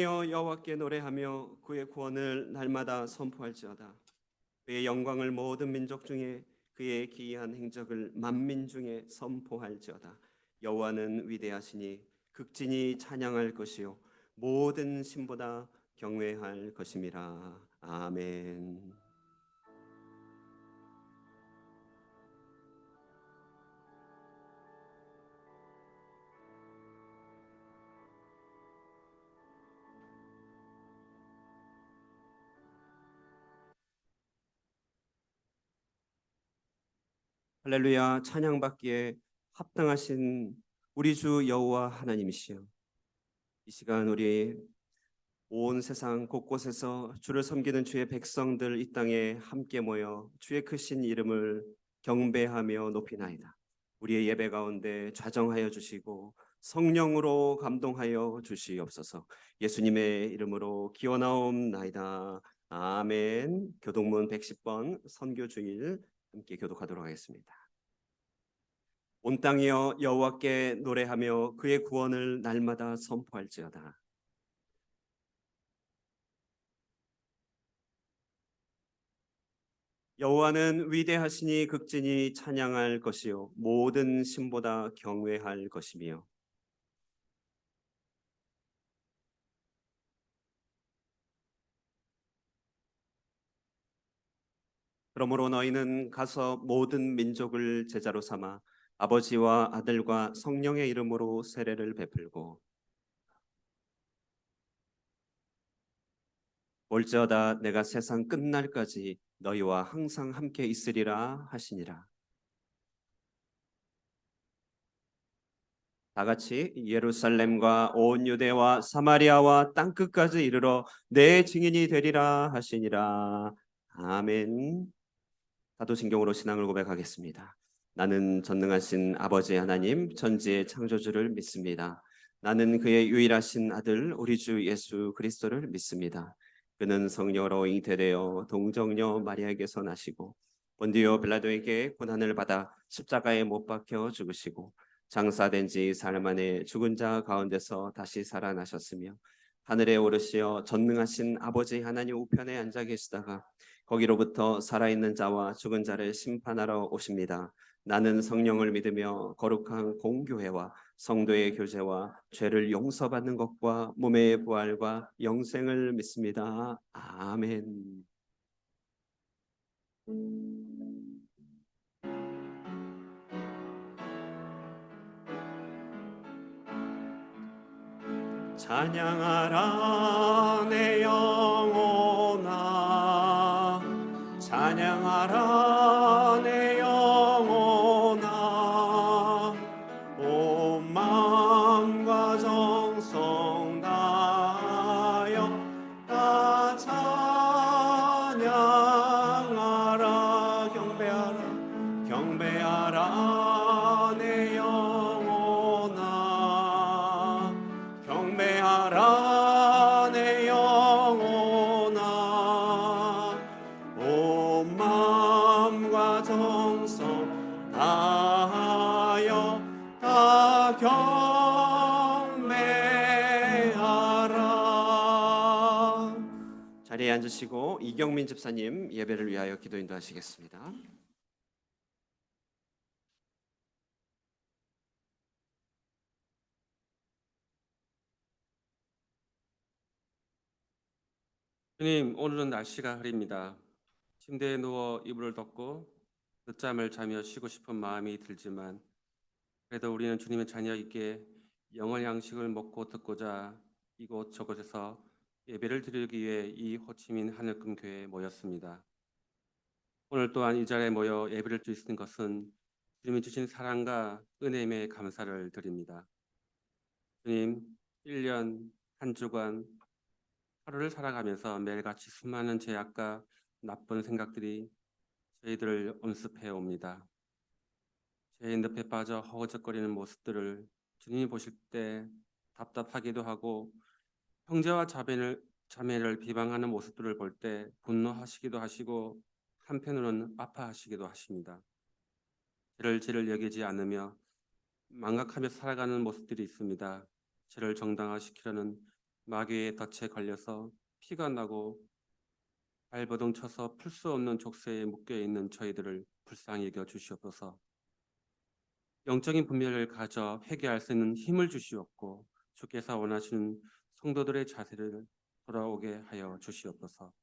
여호와께 노래하며 그의 구원을 날마다 선포할지어다. 그의 영광을 모든 민족 중에, 그의 기이한 행적을 만민 중에 선포할지어다. 여호와는 위대하시니 극진히 찬양할 것이요 모든 신보다 경외할 것임이라. 아멘. 할렐루야. 찬양받기에 합당하신 우리 주 여호와 하나님이시여, 이 시간 우리 온 세상 곳곳에서 주를 섬기는 주의 백성들 이 땅에 함께 모여 주의 크신 이름을 경배하며 높이나이다. 우리의 예배 가운데 좌정하여 주시고 성령으로 감동하여 주시옵소서. 예수님의 이름으로 기원하옵나이다. 아멘. 교동문 110번 선교주일 함께 교독하도록 하겠습니다. 온 땅이여 여호와께 노래하며 그의 구원을 날마다 선포할지어다. 여호와는 위대하시니 극진히 찬양할 것이요 모든 신보다 경외할 것이며, 그러므로 너희는 가서 모든 민족을 제자로 삼아 아버지와 아들과 성령의 이름으로 세례를 베풀고, 올지어다 내가 세상 끝날까지 너희와 항상 함께 있으리라 하시니라. 다 같이 예루살렘과 온 유대와 사마리아와 땅 끝까지 이르러 내 증인이 되리라 하시니라. 아멘. 사도신경으로 신앙을 고백하겠습니다. 나는 전능하신 아버지 하나님 전지의 창조주를 믿습니다. 나는 그의 유일하신 아들 우리 주 예수 그리스도를 믿습니다. 그는 성령으로 잉태되어 동정녀 마리아에게서 나시고 본디오 빌라도에게 고난을 받아 십자가에 못 박혀 죽으시고 장사된 지 사흘 만에 죽은 자 가운데서 다시 살아나셨으며 하늘에 오르시어 전능하신 아버지 하나님 우편에 앉아 계시다가 거기로부터 살아있는 자와 죽은 자를 심판하러 오십니다. 나는 성령을 믿으며 거룩한 공교회와 성도의 교제와 죄를 용서받는 것과 몸의 부활과 영생을 믿습니다. 아멘. 찬양하라 내 영혼아, 찬양하라 내 영혼아, 온 마음과 정성 다하여 다 찬양하라. 경배하라 경배하라 내 영혼아, 경배하라 내 영혼아, 온 마음과 정성 다하여 다 경배하라. 자리에 앉으시고 이경민 집사님 예배를 위하여 기도 인도하시겠습니다. 주님, 오늘은 날씨가 흐립니다. 침대에 누워 이불을 덮고 늦잠을 자며 쉬고 싶은 마음이 들지만 그래도 우리는 주님의 자녀이기에 영월 양식을 먹고 듣고자 이곳 저곳에서 예배를 드리기 위해 이 호치민 하늘금교회에 모였습니다. 오늘 또한 이 자리에 모여 예배를 드릴 수 있는 것은 주님이 주신 사랑과 은혜임에 감사를 드립니다. 주님, 1년 한 주간 하루를 살아가면서 매일같이 수많은 죄악과 나쁜 생각들이 저희들을 엄습해 옵니다. 죄의 늪에 빠져 허우적거리는 모습들을 주님이 보실 때 답답하기도 하고 형제와 자매를 비방하는 모습들을 볼 때 분노하시기도 하시고 한편으로는 아파하시기도 하십니다. 죄를 여기지 않으며 망각하며 살아가는 모습들이 있습니다. 죄를 정당화시키려는 마귀의 덫에 걸려서 피가 나고 발버둥 쳐서 풀 수 없는 족쇄에 묶여 있는 저희들을 불쌍히 여겨 주시옵소서. 영적인 분별을 가져 회개할 수 있는 힘을 주시옵고 주께서 원하시는 성도들의 자세를 돌아오게 하여 주시옵소서.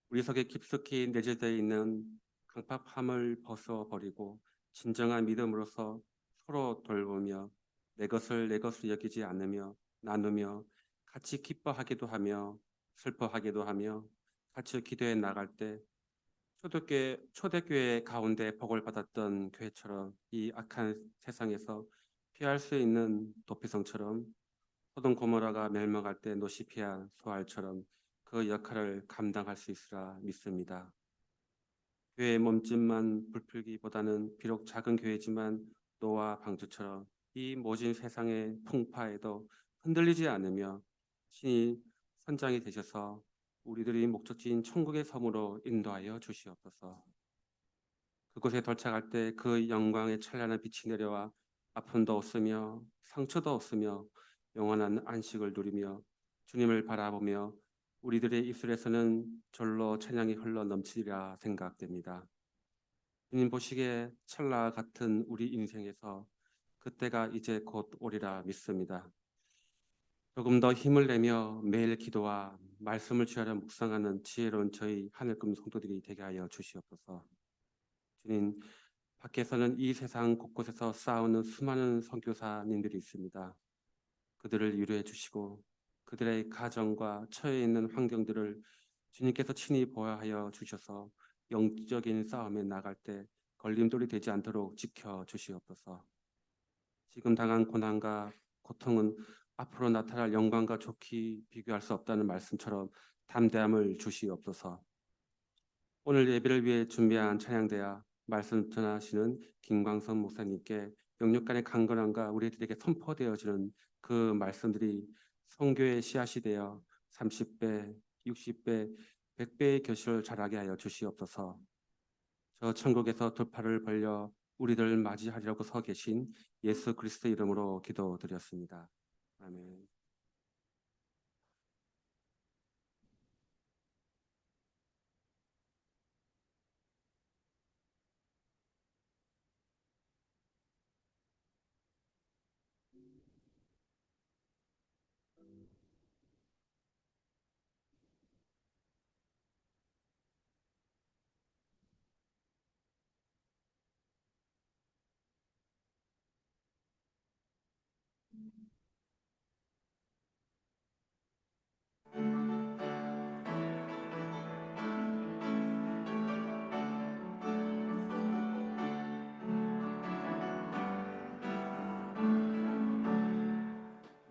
우리 속에 깊숙이 내재되어 있는 강팍함을 벗어버리고 진정한 믿음으로서 서로 돌보며 내 것을 내 것으로 여기지 않으며 나누며 같이 기뻐하기도 하며 슬퍼하기도 하며 같이 기도해 나갈 때 초대교회 가운데 복을 받았던 교회처럼 이 악한 세상에서 피할 수 있는 도피성처럼 소돔 고모라가 멸망할 때 노시 피한 소알처럼 그 역할을 감당할 수 있으라 믿습니다. 교회의 몸집만 부풀기보다는 비록 작은 교회지만 노아 방주처럼 이 모진 세상의 풍파에도 흔들리지 않으며 신이 선장이 되셔서 우리들이 목적지인 천국의 섬으로 인도하여 주시옵소서. 그곳에 도착할 때 그 영광의 찬란한 빛이 내려와 아픔도 없으며 상처도 없으며 영원한 안식을 누리며 주님을 바라보며 우리들의 입술에서는 절로 찬양이 흘러 넘치리라 생각됩니다. 주님 보시기에 찰나 같은 우리 인생에서 그때가 이제 곧 오리라 믿습니다. 조금 더 힘을 내며 매일 기도와 말씀을 주하려 묵상하는 지혜로운 저희 하늘금 성도들이 되게 하여 주시옵소서. 주님, 밖에서는 이 세상 곳곳에서 싸우는 수많은 선교사님들이 있습니다. 그들을 위로해 주시고 그들의 가정과 처해 있는 환경들을 주님께서 친히 보호하여 주셔서 영적인 싸움에 나갈 때 걸림돌이 되지 않도록 지켜 주시옵소서. 지금 당한 고난과 고통은 앞으로 나타날 영광과 좋게 비교할 수 없다는 말씀처럼 담대함을 주시옵소서. 오늘 예배를 위해 준비한 찬양대와 말씀 전하시는 김광선 목사님께 영육간의 강건함과 우리들에게 선포되어지는 그 말씀들이 성교의 씨앗이 되어 30배, 60배, 100배의 결실을 자라게 하여 주시옵소서. 저 천국에서 두 팔을 벌려 우리들 맞이하리라고 서 계신 예수 그리스도 이름으로 기도드렸습니다. 아멘.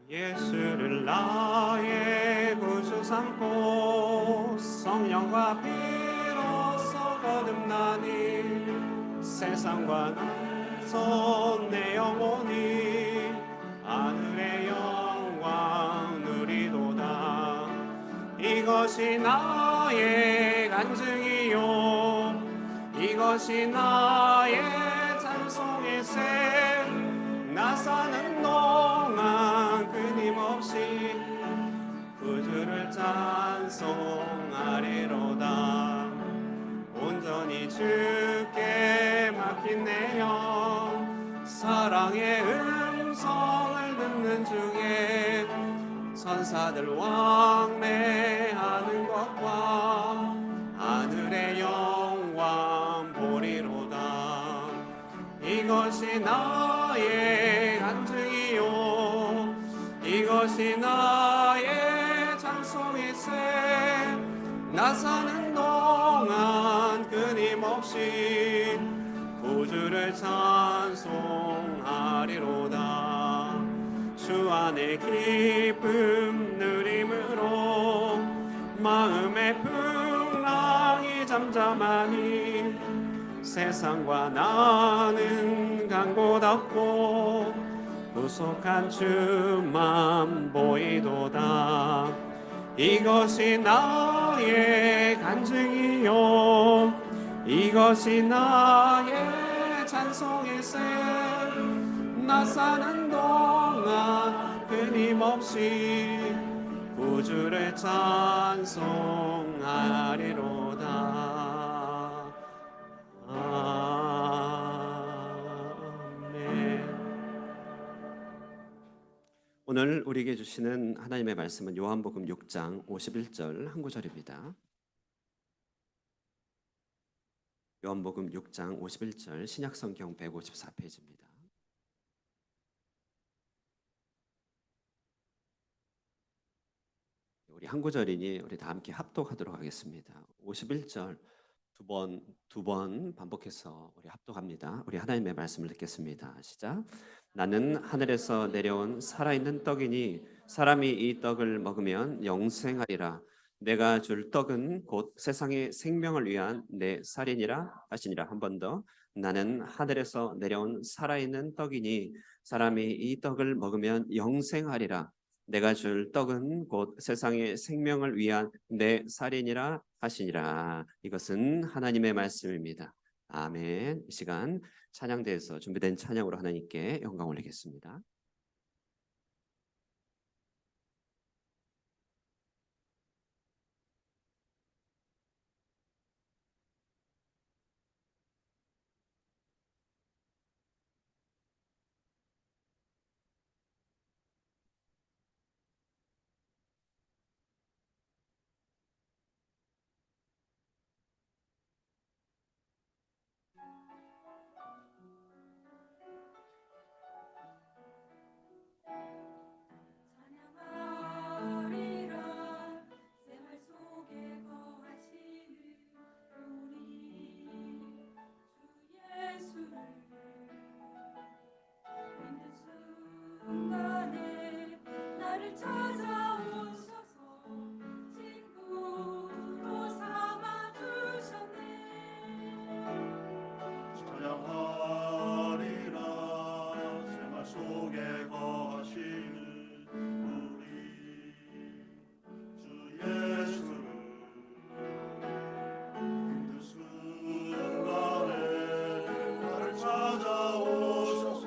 예수를 나의 구주 삼고 성령과 피로써 거듭나니 세상과 나서 내 영혼이 하늘의 영광 누리도다. 이것이 나의 간증이요 이것이 나의 찬송의 새. 나 사는 동안 끊임없이 구주를 찬송하리로다. 온전히 주께 맡긴 내 영 사랑의 음성을 듣는 중에 천사들 왕래하는 것과 하늘의 영광 보리로다. 이것이 나의 간증이요 이것이 나의 찬송이세. 나 사는 동안 끊임없이 구주를 찬송하리로다. 주 안에 기쁨 누림으로 마음의 풍랑이 잠잠하니 세상과 나는 간 곳 없고 구속한 주만 보이도다. 이것이 나의 간증이요 이것이 나의 찬송일세. 나 사는 동안 끊임없이 구주를 찬송하리로다. 아멘. 오늘 우리에게 주시는 하나님의 말씀은 요한복음 6장 51절 한 구절입니다. 요한복음 6장 51절 신약성경 154페이지입니다. 우리 한 구절이니 우리 다 함께 합독하도록 하겠습니다. 51절 두 번 반복해서 우리 합독합니다. 우리 하나님의 말씀을 듣겠습니다. 시작. 나는 하늘에서 내려온 살아있는 떡이니 사람이 이 떡을 먹으면 영생하리라. 내가 줄 떡은 곧 세상의 생명을 위한 내 살이니라 하시니라. 한 번 더. 나는 하늘에서 내려온 살아있는 떡이니 사람이 이 떡을 먹으면 영생하리라. 내가 줄 떡은 곧 세상의 생명을 위한 내 살이니라 하시니라. 이것은 하나님의 말씀입니다. 아멘. 이 시간 찬양대에서 준비된 찬양으로 하나님께 영광 올리겠습니다. 찬양하리라 생활 속에 거하시는 우리 주 예수를 힘든 순간에 나를 찾아오셔서 친구로 삼아 주셨네. 찬양하리라 생활 속에 거하시는 우리 주 예수를 힘든 순간에 나를 찾아오셔서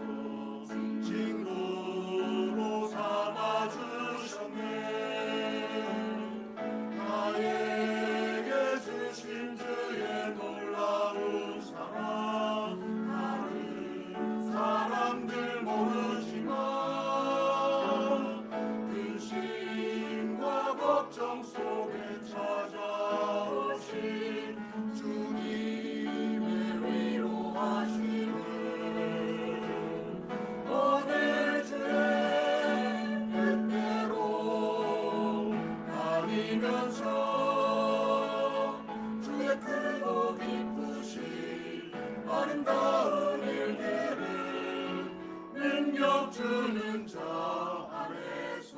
친구로 삼아 주셨네. 나에게 주신 주의 놀라운 사랑 다른 사람들 모르지만 근심과 걱정 속에 찾아오신 주님의 위로하심을 오늘 주의 뜻대로 다니면서 주의 크고 기쁘신 아름다운 일들을 능력 주는 자 안에서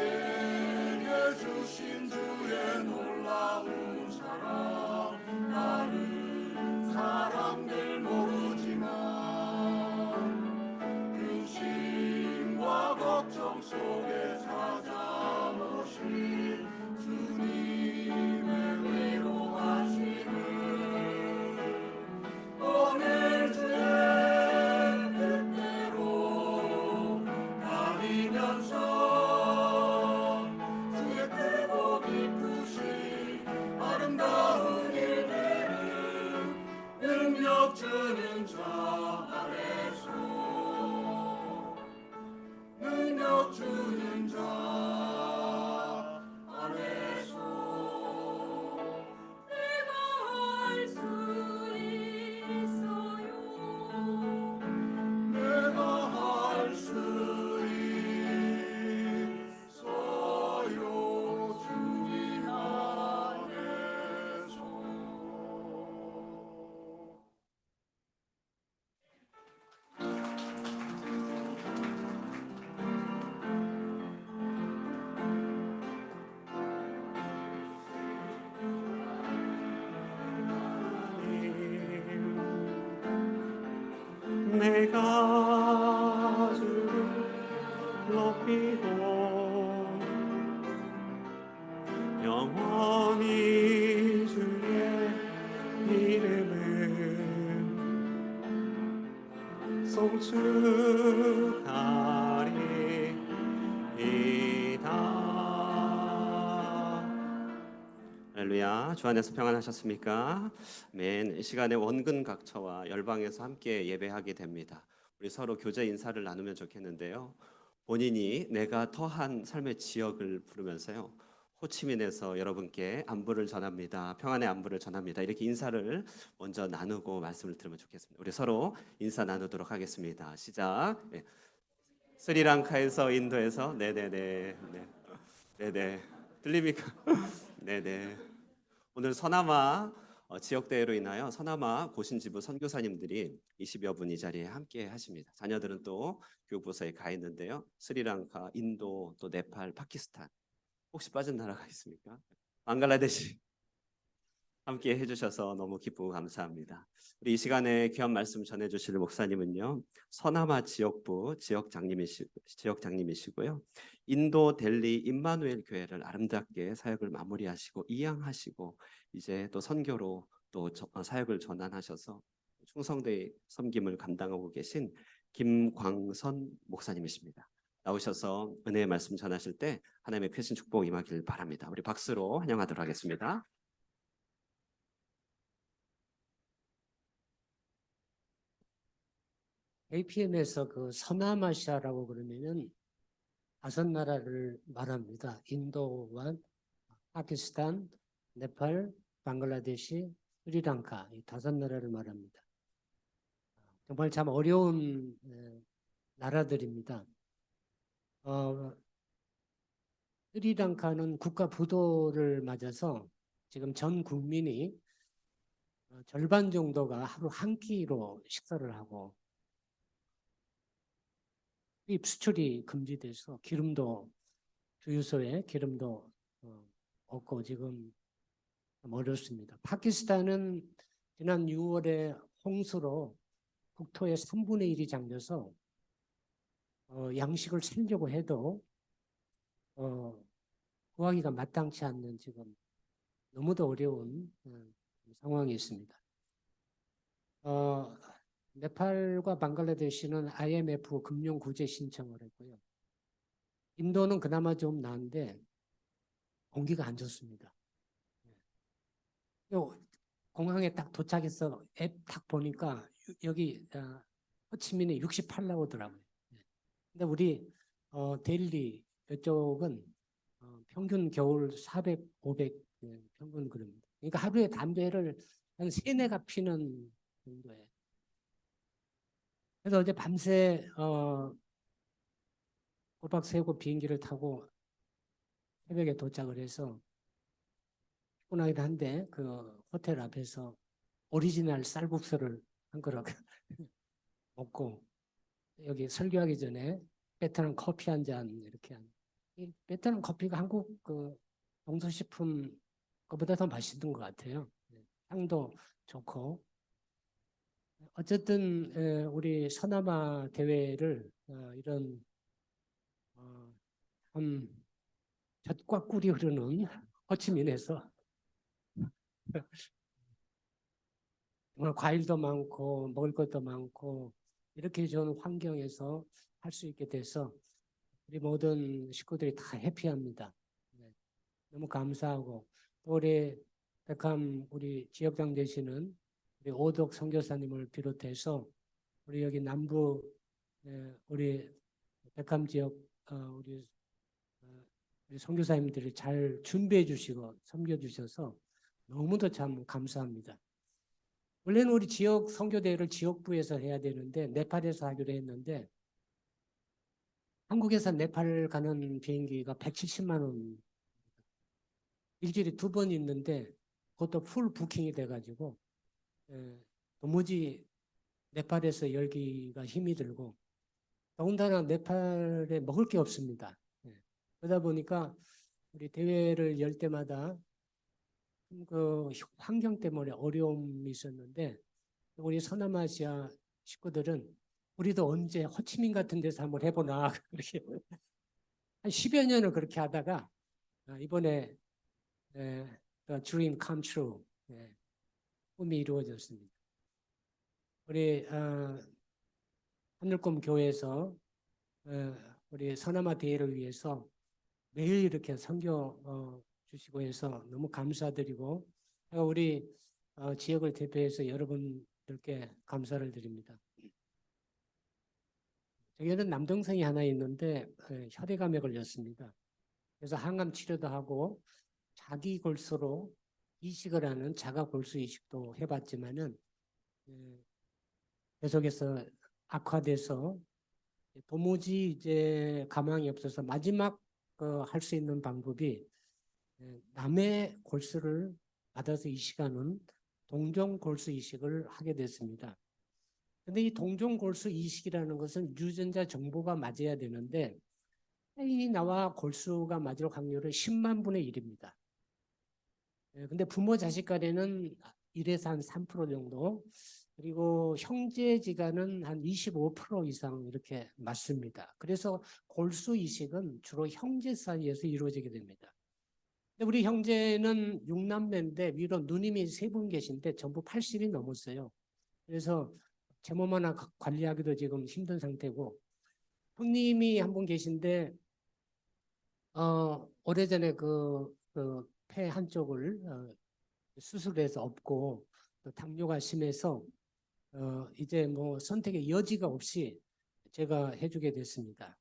나에게 주신 주의 놀라운 사랑 다른 사람들 모르지만 근심과 걱정 속에 찾아오신 주님의 위로하심을 오늘 주의 뜻대로 다니면서 주의 크고 기쁘신 아름다운 일들을 능력 주는 자 안에서 능력 주는 자 안에서 내가 할 수 있어요. 내가 할 수 있어요 주님 안에서. 내가 주를 높이고 영원히 주의 이름을 송축하리이다. 할렐루야. 주 안에서 평안하셨습니까? 아멘. 이 시간에 원근 각처와 열방에서 함께 예배하게 됩니다. 우리 서로 교제 인사를 나누면 좋겠는데요. 본인이 내가 터한 삶의 지역을 부르면서요. 호치민에서 여러분께 안부를 전합니다. 평안의 안부를 전합니다. 이렇게 인사를 먼저 나누고 말씀을 들으면 좋겠습니다. 우리 서로 인사 나누도록 하겠습니다. 시작. 네. 스리랑카에서 인도에서 네네네 네. 네네 들립니까? 네네. 오늘 서남아 지역 대회로 인하여 서남아 고신지부 선교사님들이 20여 분 이 자리에 함께 하십니다. 자녀들은 또 교육부서에 가 있는데요. 스리랑카, 인도, 또 네팔, 파키스탄. 혹시 빠진 나라가 있습니까? 방글라데시 함께 해주셔서 너무 기쁘고 감사합니다. 우리 이 시간에 귀한 말씀 전해주실 목사님은요. 서남아 지역부 지역장님이시고요. 인도 델리 임마누엘 교회를 아름답게 사역을 마무리하시고 이양하시고 이제 또 선교로 또 사역을 전환하셔서 충성대의 섬김을 감당하고 계신 김광선 목사님이십니다. 나오셔서 은혜의 말씀 전하실 때 하나님의 크신 축복 임하길 바랍니다. 우리 박수로 환영하도록 하겠습니다. APM에서 그 서남아시아라고 그러면은 5나라를 말합니다. 인도와 파키스탄, 네팔, 방글라데시, 스리랑카 이 5나라를 말합니다. 정말 참 어려운 나라들입니다. 스리랑카는 국가 부도를 맞아서 지금 전 국민이 절반 정도가 하루 한 끼로 식사를 하고 수입 수출이 금지돼서 기름도 주유소에 기름도 없고 지금 좀 어렵습니다. 파키스탄은 지난 6월에 홍수로 국토의 3분의 1이 잠겨서 양식을 살려고 해도 구하기가 마땅치 않는 지금 너무도 어려운 상황이 있습니다. 네팔과 방글라데시는 IMF 금융 구제 신청을 했고요. 인도는 그나마 좀 나은데 공기가 안 좋습니다. 공항에 딱 도착해서 앱 딱 보니까 여기 호치민에 68 나오더라고요. 근데 우리 델리 이쪽은 평균 겨울 400, 500 평균 그럽니다. 그러니까 하루에 담배를 한 3-4가 피는 정도예요. 그래서 어제 밤새 꼬박 새고 비행기를 타고 새벽에 도착을 해서 피곤하기도 한데 그 호텔 앞에서 오리지널 쌀국수를 한 그릇 먹고 여기 설교하기 전에 베트남 커피 한 잔 이렇게 이 베트남 커피가 한국 그 농수식품 것보다 더 맛있는 것 같아요. 향도 좋고 어쨌든 우리 서남아 대회를 이런 참 젖과 꿀이 흐르는 호치민에서 정말 과일도 많고 먹을 것도 많고 이렇게 좋은 환경에서 할 수 있게 돼서 우리 모든 식구들이 다 해피합니다. 너무 감사하고 또 우리 백함 우리 지역장 되시는 우리 오덕 선교사님을 비롯해서 우리 여기 남부 우리 백함 지역 우리 선교사님들이 잘 준비해 주시고 섬겨 주셔서 너무도 참 감사합니다. 원래는 우리 지역 선교대회를 지역부에서 해야 되는데 네팔에서 하기로 했는데 한국에서 네팔 가는 비행기가 170만 원 일주일에 2번 있는데 그것도 풀 부킹이 돼가지고 도무지 네팔에서 열기가 힘이 들고 더군다나 네팔에 먹을 게 없습니다. 그러다 보니까 우리 대회를 열 때마다 그 환경 때문에 어려움이 있었는데 우리 서남아시아 식구들은 우리도 언제 호치민 같은 데서 한번 해보나 그렇게 한 10여 년을 그렇게 하다가 이번에 The Dream Come True, 꿈이 이루어졌습니다. 우리 하늘꿈 교회에서 우리 서남아 대회를 위해서 매일 이렇게 선교 주시고 해서 너무 감사드리고 우리 지역을 대표해서 여러분들께 감사를 드립니다. 저기는 남동생이 하나 있는데 혈액암에 걸렸습니다. 그래서 항암 치료도 하고 자기 골수로 이식을 하는 자가 골수 이식도 해봤지만은 계속해서 악화돼서 도무지 이제 가망이 없어서 마지막 할 수 있는 방법이 남의 골수를 받아서 이식하는 동종 골수 이식을 하게 됐습니다. 근데 이 동종 골수 이식이라는 것은 유전자 정보가 맞아야 되는데 이 나와 골수가 맞을 확률은 10만 분의 1입니다. 근데 부모 자식 간에는 1에서 한 3% 정도, 그리고 형제지간은 한 25% 이상 이렇게 맞습니다. 그래서 골수 이식은 주로 형제 사이에서 이루어지게 됩니다. 근데 우리 형제는 6남매인데 위로 누님이 3분 계신데 전부 80이 넘었어요. 그래서 제 몸 하나 관리하기도 지금 힘든 상태고, 형님이 한 분 계신데 오래전에 폐 한쪽을 수술해서 없고 또 당뇨가 심해서 이제 뭐 선택의 여지가 없이 제가 해주게 됐습니다.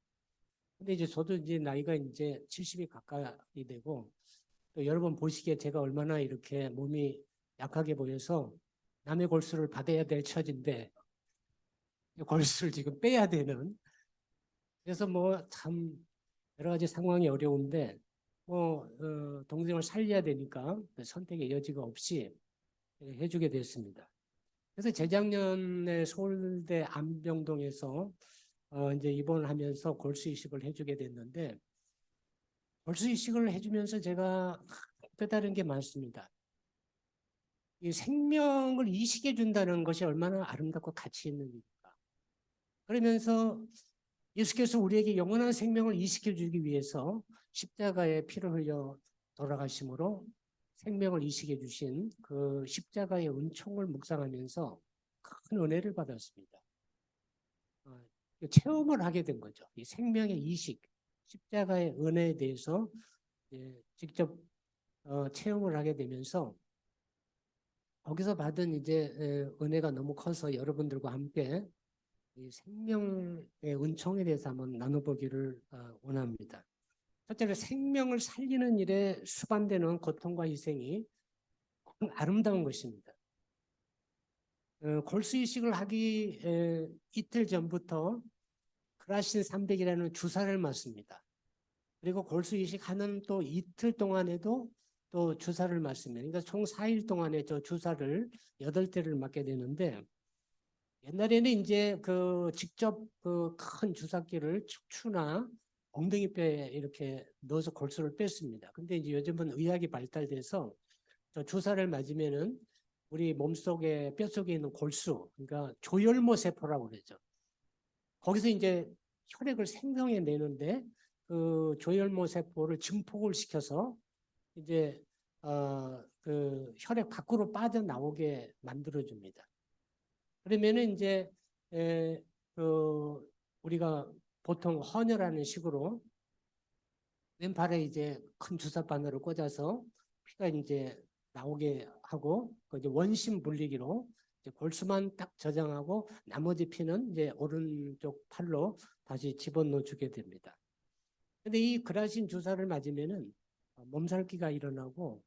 근데 이제 저도 이제 나이가 이제 70이 가까이 되고 또 여러분 보시기에 제가 얼마나 이렇게 몸이 약하게 보여서 남의 골수를 받아야 될 처지인데 골수를 지금 빼야 되는, 그래서 뭐 참 여러 가지 상황이 어려운데 동생을 살려야 되니까 선택의 여지가 없이 해주게 됐습니다. 그래서 재작년에 서울대 안병동에서 이제 입원을 하면서 골수 이식을 해주게 됐는데, 골수 이식을 해주면서 제가 깨달은 게 많습니다. 이 생명을 이식해 준다는 것이 얼마나 아름답고 가치 있는 일일까. 그러면서 예수께서 우리에게 영원한 생명을 이식해 주기 위해서 십자가에 피를 흘려 돌아가심으로 생명을 이식해 주신 그 십자가의 은총을 묵상하면서 큰 은혜를 받았습니다. 체험을 하게 된 거죠. 이 생명의 이식, 십자가의 은혜에 대해서 직접 체험을 하게 되면서 거기서 받은 이제 은혜가 너무 커서 여러분들과 함께 이 생명의 은총에 대해서 한번 나눠보기를 원합니다. 첫째로 생명을 살리는 일에 수반되는 고통과 희생이 아름다운 것입니다. 골수 이식을 하기 이틀 전부터 크라신 300이라는 주사를 맞습니다. 그리고 골수 이식하는 또 이틀 동안에도 또 주사를 맞습니다. 그러니까 총 4일 동안에 저 주사를 8대를 맞게 되는데, 옛날에는 이제 직접 큰 주사기를 척추나 엉덩이뼈에 이렇게 넣어서 골수를 뺐습니다. 근데 이제 요즘은 의학이 발달돼서 저 주사를 맞으면은 우리 몸속에 뼛속에 있는 골수, 그러니까 조혈모 세포라고 그러죠. 거기서 이제 혈액을 생성해 내는데 그 조혈모 세포를 증폭을 시켜서 이제 혈액 밖으로 빠져나오게 만들어줍니다. 그러면은 이제 우리가 보통 헌혈하는 식으로 왼팔에 이제 큰 주사바늘을 꽂아서 피가 이제 나오게 하고 이제 원심 분리기로 이제 골수만 딱 저장하고 나머지 피는 이제 오른쪽 팔로 다시 집어넣어 주게 됩니다. 근데 이 그라신 주사를 맞으면은 몸살기가 일어나고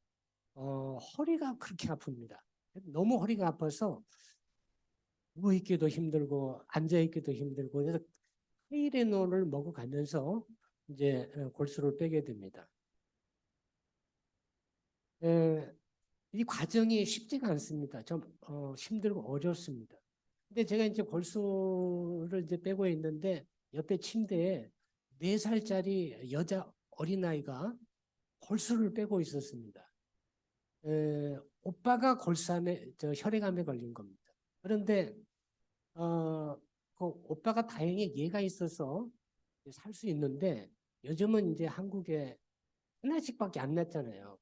허리가 그렇게 아픕니다. 너무 허리가 아파서 누워있기도 힘들고 앉아있기도 힘들고, 그래서 타이레놀을 먹어가면서 이제 골수를 빼게 됩니다. 이 과정이 쉽지가 않습니다. 좀 힘들고 어렵습니다. 근데 제가 이제 골수를 이제 빼고 있는데 옆에 침대에 4살짜리 여자 어린아이가 골수를 빼고 있었습니다. 오빠가 혈액암에 걸린 겁니다. 그런데 그 오빠가 다행히 얘가 있어서 살 수 있는데 요즘은 이제 한국에 하나씩밖에 안 낳잖아요.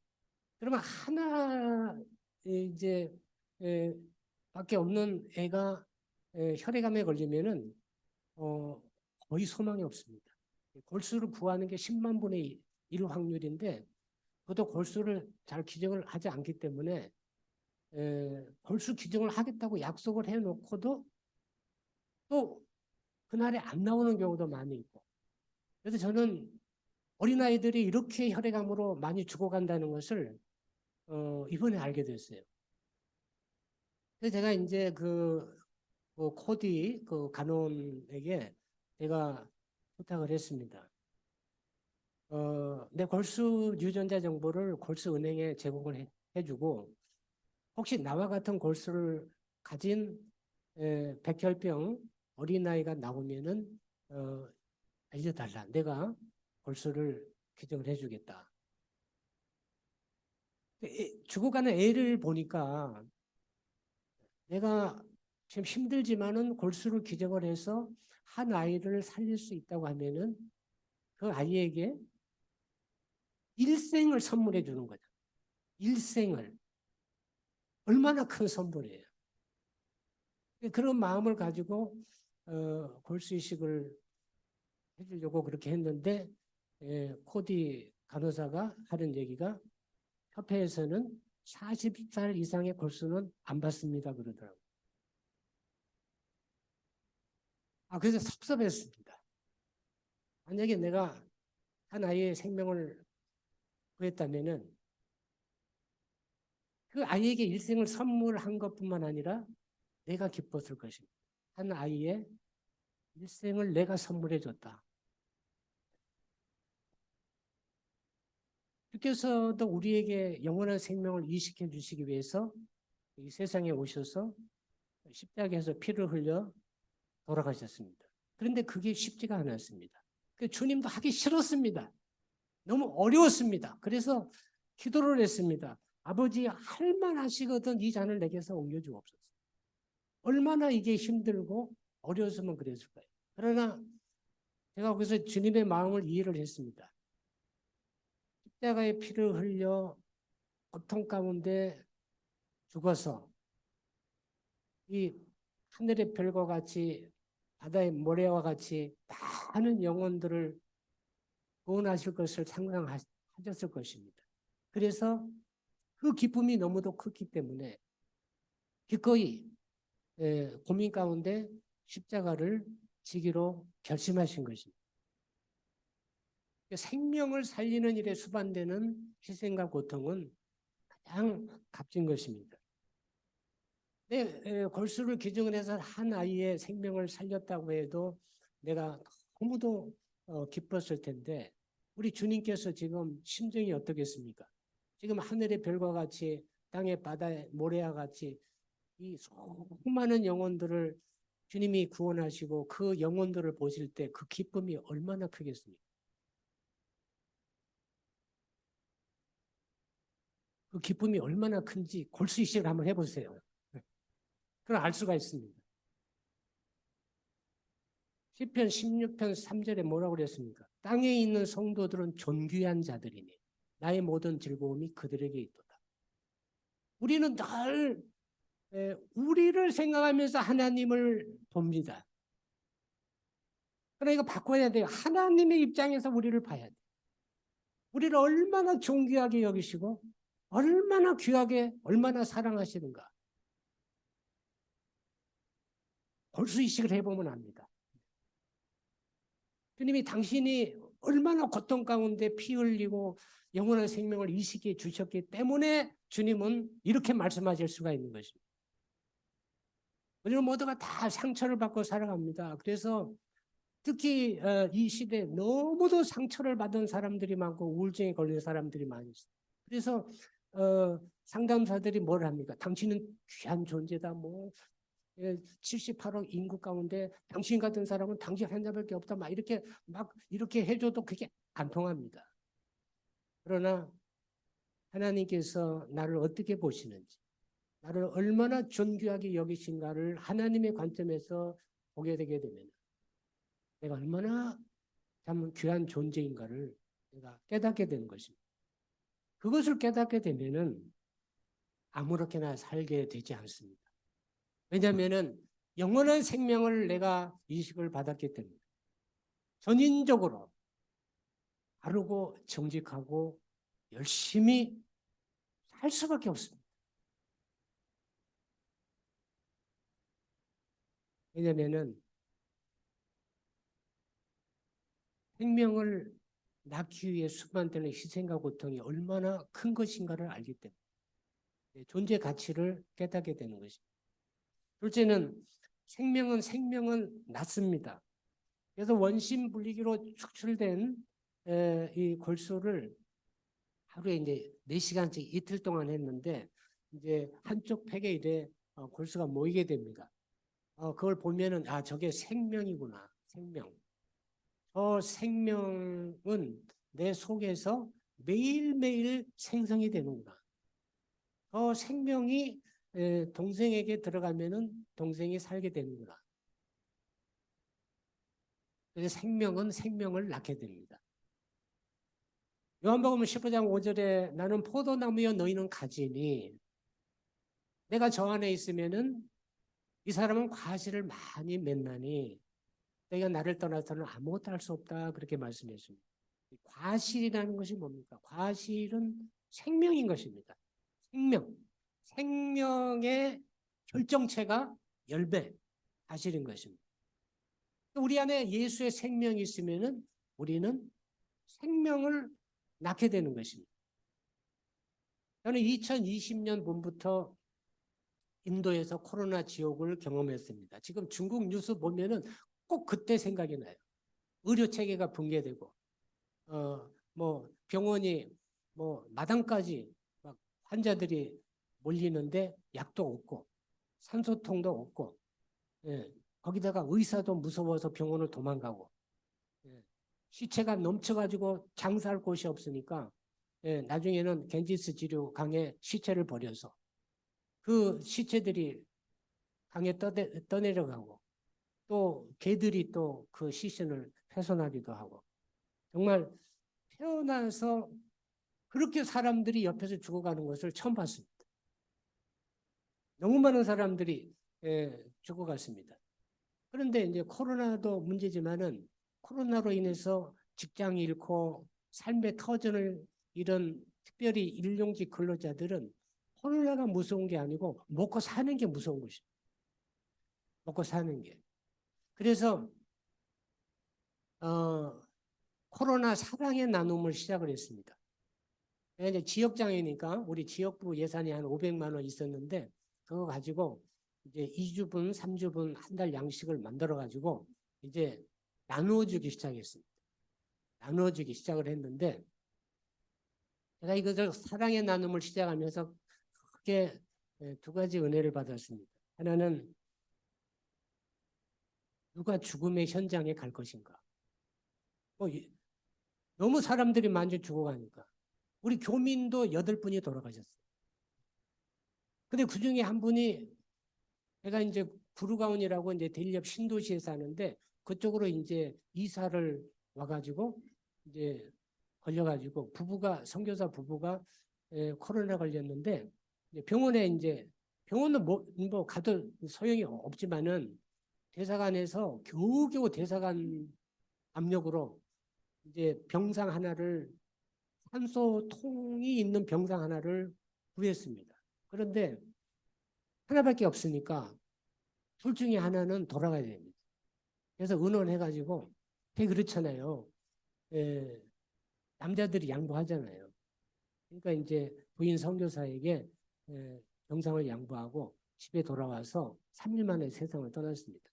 그러면 하나 이제 에, 밖에 없는 애가 혈액암에 걸리면은 거의 소망이 없습니다. 골수를 구하는 게 10만 분의 1 확률인데 그것도 골수를 잘 기증을 하지 않기 때문에 골수 기증을 하겠다고 약속을 해놓고도 또 그날에 안 나오는 경우도 많이 있고 그래서 저는 어린아이들이 이렇게 혈액암으로 많이 죽어간다는 것을 이번에 알게 됐어요. 그래서 제가 이제 코디 그 간호원에게 제가 부탁을 했습니다. 내 골수 유전자 정보를 골수은행에 제공을 해주고 혹시 나와 같은 골수를 가진 백혈병 어린아이가 나오면은 알려달라. 내가 골수를 기증을 해주겠다. 죽어가는 애를 보니까 내가 지금 힘들지만은 골수를 기증을 해서 한 아이를 살릴 수 있다고 하면은 그 아이에게 일생을 선물해 주는 거죠. 일생을. 얼마나 큰 선물이에요. 그런 마음을 가지고 골수 이식을 해주려고 그렇게 했는데 코디 간호사가 하는 얘기가 협회에서는 40살 이상의 골수는 안 받습니다 그러더라고요. 그래서 섭섭했습니다. 만약에 내가 한 아이의 생명을 구했다면은 그 아이에게 일생을 선물한 것뿐만 아니라 내가 기뻤을 것입니다. 한 아이의 일생을 내가 선물해 줬다. 주께서도 우리에게 영원한 생명을 이식해 주시기 위해서 이 세상에 오셔서 십자가에서 피를 흘려 돌아가셨습니다. 그런데 그게 쉽지가 않았습니다. 주님도 하기 싫었습니다. 너무 어려웠습니다. 그래서 기도를 했습니다. 아버지 할 만하시거든 이 잔을 내게서 옮겨주옵소서. 얼마나 이게 힘들고 어려웠으면 그랬을 거예요. 그러나 제가 거기서 주님의 마음을 이해를 했습니다. 십자가의 피를 흘려 고통 가운데 죽어서 이 하늘의 별과 같이 바다의 모래와 같이 많은 영혼들을 구원하실 것을 상상하셨을 것입니다. 그래서 그 기쁨이 너무도 컸기 때문에 기꺼이 고민 가운데 십자가를 지기로 결심하신 것입니다. 생명을 살리는 일에 수반되는 희생과 고통은 가장 값진 것입니다. 골수를 기증을 해서 한 아이의 생명을 살렸다고 해도 내가 너무도 기뻤을 텐데 우리 주님께서 지금 심정이 어떻겠습니까? 지금 하늘의 별과 같이 땅의 바다의 모래와 같이 이 수많은 영혼들을 주님이 구원하시고 그 영혼들을 보실 때 그 기쁨이 얼마나 크겠습니까? 그 기쁨이 얼마나 큰지 골수 이식을 한번 해보세요. 그럼 알 수가 있습니다. 시편 16편 3절에 뭐라고 그랬습니까? 땅에 있는 성도들은 존귀한 자들이니 나의 모든 즐거움이 그들에게 있도다. 우리는 늘 우리를 생각하면서 하나님을 봅니다. 그러니까 바꿔야 돼요. 하나님의 입장에서 우리를 봐야 돼요. 우리를 얼마나 존귀하게 여기시고 얼마나 귀하게 얼마나 사랑하시는가. 골수 이식을 해보면 압니다. 주님이 당신이 얼마나 고통 가운데 피 흘리고 영원한 생명을 이식해 주셨기 때문에 주님은 이렇게 말씀하실 수가 있는 것입니다. 우리는 모두가 다 상처를 받고 살아갑니다. 그래서 특히 이 시대에 너무도 상처를 받은 사람들이 많고 우울증에 걸린 사람들이 많이 있어요. 그래서 상담사들이 뭘 합니까? 당신은 귀한 존재다. 78억 인구 가운데 당신 같은 사람은 당신 환자밖에 없다. 이렇게 해줘도 그게 안 통합니다. 그러나 하나님께서 나를 어떻게 보시는지, 나를 얼마나 존귀하게 여기신가를 하나님의 관점에서 보게 되게 되면 내가 얼마나 참 귀한 존재인가를 내가 깨닫게 되는 것입니다. 그것을 깨닫게 되면은 아무렇게나 살게 되지 않습니다. 왜냐하면은 영원한 생명을 내가 인식을 받았기 때문에 전인적으로 바르고 정직하고 열심히 살 수밖에 없습니다. 왜냐하면은 생명을 낳기 위해 수많은 희생과 고통이 얼마나 큰 것인가를 알기 때문에 존재 가치를 깨닫게 되는 것입니다. 둘째는 생명은 낳습니다. 그래서 원심 분리기로 축출된 이 골수를 하루에 이제 4시간씩 이틀 동안 했는데 이제 한쪽 팩에 이래 골수가 모이게 됩니다. 그걸 보면은 아 저게 생명이구나. 생명. 저 생명은 내 속에서 매일매일 생성이 되는구나. 저 생명이 동생에게 들어가면은 동생이 살게 되는구나. 그래서 생명은 생명을 낳게 됩니다. 요한복음 15장 5절에 나는 포도나무여 너희는 가지니 내가 저 안에 있으면은 이 사람은 과실을 많이 맺나니 너희가 나를 떠나서는 아무것도 할 수 없다 그렇게 말씀했습니다. 과실이라는 것이 뭡니까? 과실은 생명인 것입니다. 생명의 결정체가 10배 과실인 것입니다. 우리 안에 예수의 생명이 있으면은 우리는 생명을 낳게 되는 것입니다. 저는 2020년 봄부터 인도에서 코로나 지옥을 경험했습니다. 지금 중국 뉴스 보면은 꼭 그때 생각이 나요. 의료 체계가 붕괴되고, 뭐 병원이 뭐 마당까지 막 환자들이 몰리는데 약도 없고, 산소통도 없고, 예, 거기다가 의사도 무서워서 병원을 도망가고, 예, 시체가 넘쳐가지고 장사할 곳이 없으니까, 예, 나중에는 겐지스 지류 강에 시체를 버려서 그 시체들이 강에 떠내려가고 또 개들이 또 그 시신을 훼손하기도 하고 정말 태어나서 그렇게 사람들이 옆에서 죽어가는 것을 처음 봤습니다. 너무 많은 사람들이 죽어갔습니다. 그런데 이제 코로나도 문제지만은 코로나로 인해서 직장 잃고 삶의 터전을 잃은 특별히 일용직 근로자들은 코로나가 무서운 게 아니고 먹고 사는 게 무서운 것입니다. 먹고 사는 게. 그래서 코로나 사랑의 나눔을 시작을 했습니다. 이제 지역장이니까 우리 지역부 예산이 한 500만 원 있었는데 그거 가지고 이제 2주분, 3주분 한 달 양식을 만들어 가지고 이제 나누어주기 시작했습니다. 나누어주기 시작을 했는데 제가 이것을 사랑의 나눔을 시작하면서 크게 2가지 은혜를 받았습니다. 하나는 누가 죽음의 현장에 갈 것인가. 너무 사람들이 많이 죽어가니까. 우리 교민도 8분이 돌아가셨어요. 근데 그 중에 한 분이 제가 이제 구루가온이라고 이제 델리업 신도시에 사는데 그쪽으로 이제 이사를 와가지고 이제 걸려가지고 선교사 부부가 코로나 걸렸는데 병원에 이제 병원은 뭐 가도 소용이 없지만은 대사관에서 겨우겨우 대사관 압력으로 이제 병상 하나를 산소통이 있는 병상 하나를 구했습니다. 그런데 하나밖에 없으니까 둘 중에 하나는 돌아가야 됩니다. 그래서 의논해가지고 되게 그렇잖아요. 남자들이 양보하잖아요. 그러니까 이제 부인 선교사에게 병상을 양보하고 집에 돌아와서 3일 만에 세상을 떠났습니다.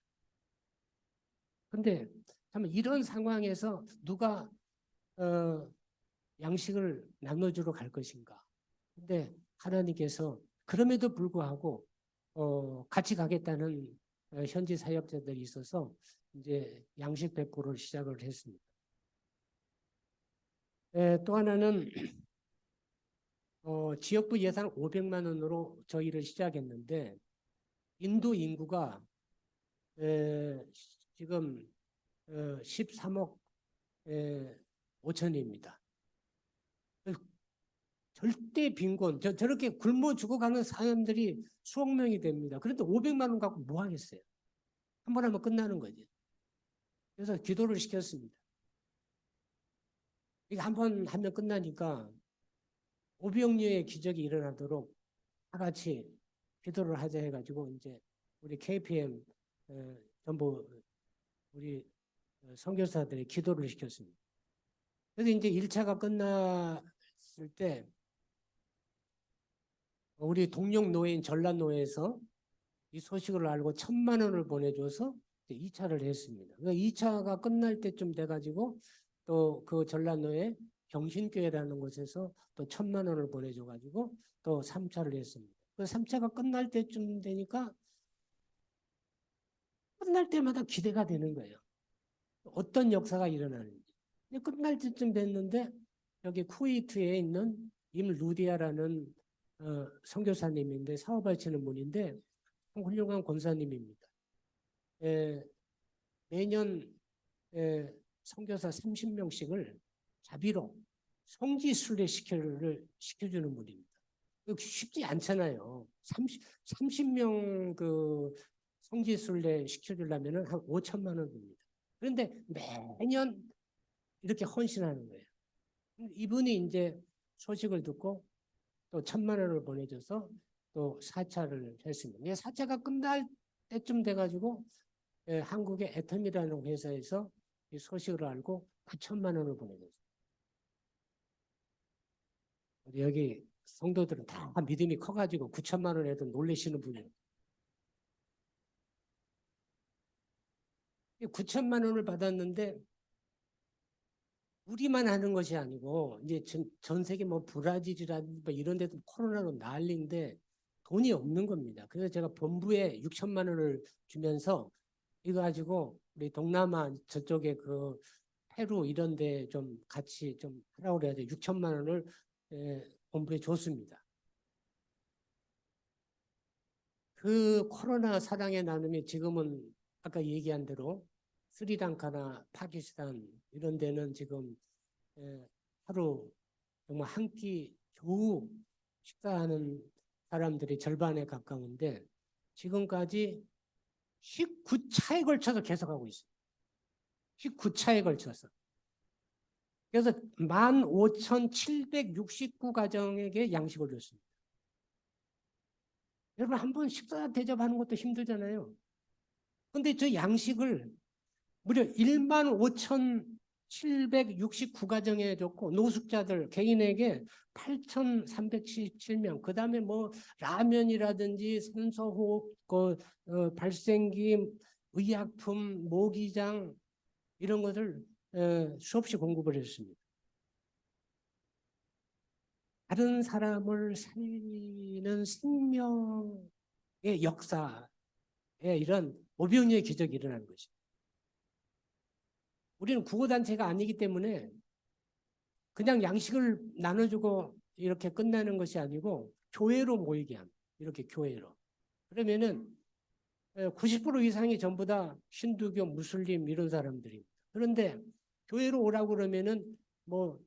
근데 참 이런 상황에서 누가 양식을 나눠주러 갈 것인가. 근데 하나님께서 그럼에도 불구하고 같이 가겠다는 현지 사역자들이 있어서 이제 양식 배포를 시작을 했습니다. 또 하나는 지역부 예산 500만 원으로 저희를 시작했는데 인도 인구가 지금 13억 5천입니다. 절대 빈곤, 저렇게 굶어 죽어가는 사람들이 수억 명이 됩니다. 그런데 500만 원 갖고 뭐 하겠어요? 한 번 하면 끝나는 거지. 그래서 기도를 시켰습니다. 이게 한 번 하면 끝나니까 오병이어의 기적이 일어나도록 다 같이 기도를 하자 해가지고 이제 우리 KPM 전부 우리 선교사들이 기도를 시켰습니다. 그래서 이제 1차가 끝났을 때 우리 동력 노예인 전라노에서 이 소식을 알고 1,000만 원을 보내줘서 2차를 했습니다. 그러니까 2차가 끝날 때쯤 돼가지고 또 그 전라노에 경신교회라는 곳에서 또 1,000만 원을 보내줘가지고 또 3차를 했습니다. 그 3차가 끝날 때쯤 되니까 끝날 때마다 기대가 되는 거예요. 어떤 역사가 일어나는지. 근데 끝날 때쯤 됐는데 여기 쿠웨이트에 있는 임루디아라는 선교사님인데 사업하시는 분인데 훌륭한 권사님입니다. 매년 선교사 30명씩을 자비로 성지순례 시켜주는 분입니다. 쉽지 않잖아요. 30명 그 성지순례 시켜주려면 한 5천만 원 듭니다. 그런데 매년 이렇게 헌신하는 거예요. 이분이 이제 소식을 듣고 또 1,000만 원을 보내줘서 또 4차를 했습니다. 4차가 끝날 때쯤 돼가지고 한국의 애텀이라는 회사에서 이 소식을 알고 9천만 원을 보내줬어요. 여기 성도들은 다 믿음이 커가지고 9천만 원 해도 놀라시는 분이에요. 9천만 원을 받았는데 우리만 하는 것이 아니고 이제 전 세계 뭐 브라질이라든지 뭐 이런 데도 코로나로 난리인데 돈이 없는 겁니다. 그래서 제가 본부에 6천만 원을 주면서 이거 가지고 우리 동남아 저쪽에 그 페루 이런 데 좀 같이 좀 하라고 그래야 돼. 6천만 원을 본부에 줬습니다. 그 코로나 사랑의 나눔이 지금은 아까 얘기한 대로 스리랑카나 파키스탄 이런 데는 지금 하루 정말 한 끼 겨우 식사하는 사람들이 절반에 가까운데 지금까지 19차에 걸쳐서 계속하고 있어요. 19차에 걸쳐서. 그래서 15,769가정에게 양식을 줬습니다. 여러분 한번 식사 대접하는 것도 힘들잖아요. 근데 저 양식을 무려 15,769가정에 줬고 노숙자들 개인에게 8,317명 그 다음에 뭐 라면이라든지 산소호흡 발생기 의약품 모기장 이런 것을 수없이 공급을 했습니다. 다른 사람을 살리는 생명의 역사에 이런 오병이어의 기적이 일어나는 것입니다. 우리는 구호단체가 아니기 때문에 그냥 양식을 나눠주고 이렇게 끝나는 것이 아니고 교회로 모이게 합니다. 이렇게 교회로. 그러면은 90% 이상이 전부 다 힌두교, 무슬림 이런 사람들입니다. 그런데 교회로 오라고 그러면은 뭐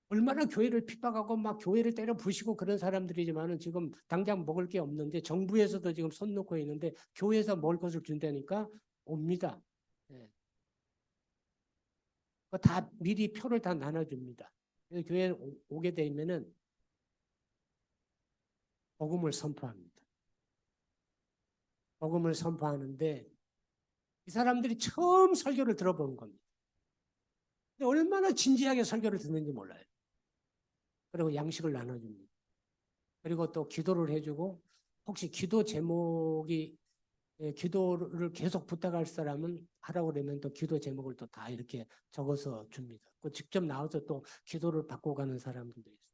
얼마나 교회를 핍박하고 막 교회를 때려 부시고 그런 사람들이지만은 지금 당장 먹을 게 없는데 정부에서도 지금 손 놓고 있는데 교회에서 먹을 것을 준다니까 옵니다. 다 미리 표를 다 나눠줍니다. 그래서 교회에 오게 되면은 복음을 선포합니다. 복음을 선포하는데 이 사람들이 처음 설교를 들어본 겁니다. 근데 얼마나 진지하게 설교를 듣는지 몰라요. 그리고 양식을 나눠줍니다. 그리고 또 기도를 해주고 혹시 기도 제목이 기도를 계속 부탁할 사람은 하라고 그러면 또 기도 제목을 또 다 이렇게 적어서 줍니다. 그 직접 나와서 또 기도를 받고 가는 사람들도 있어요.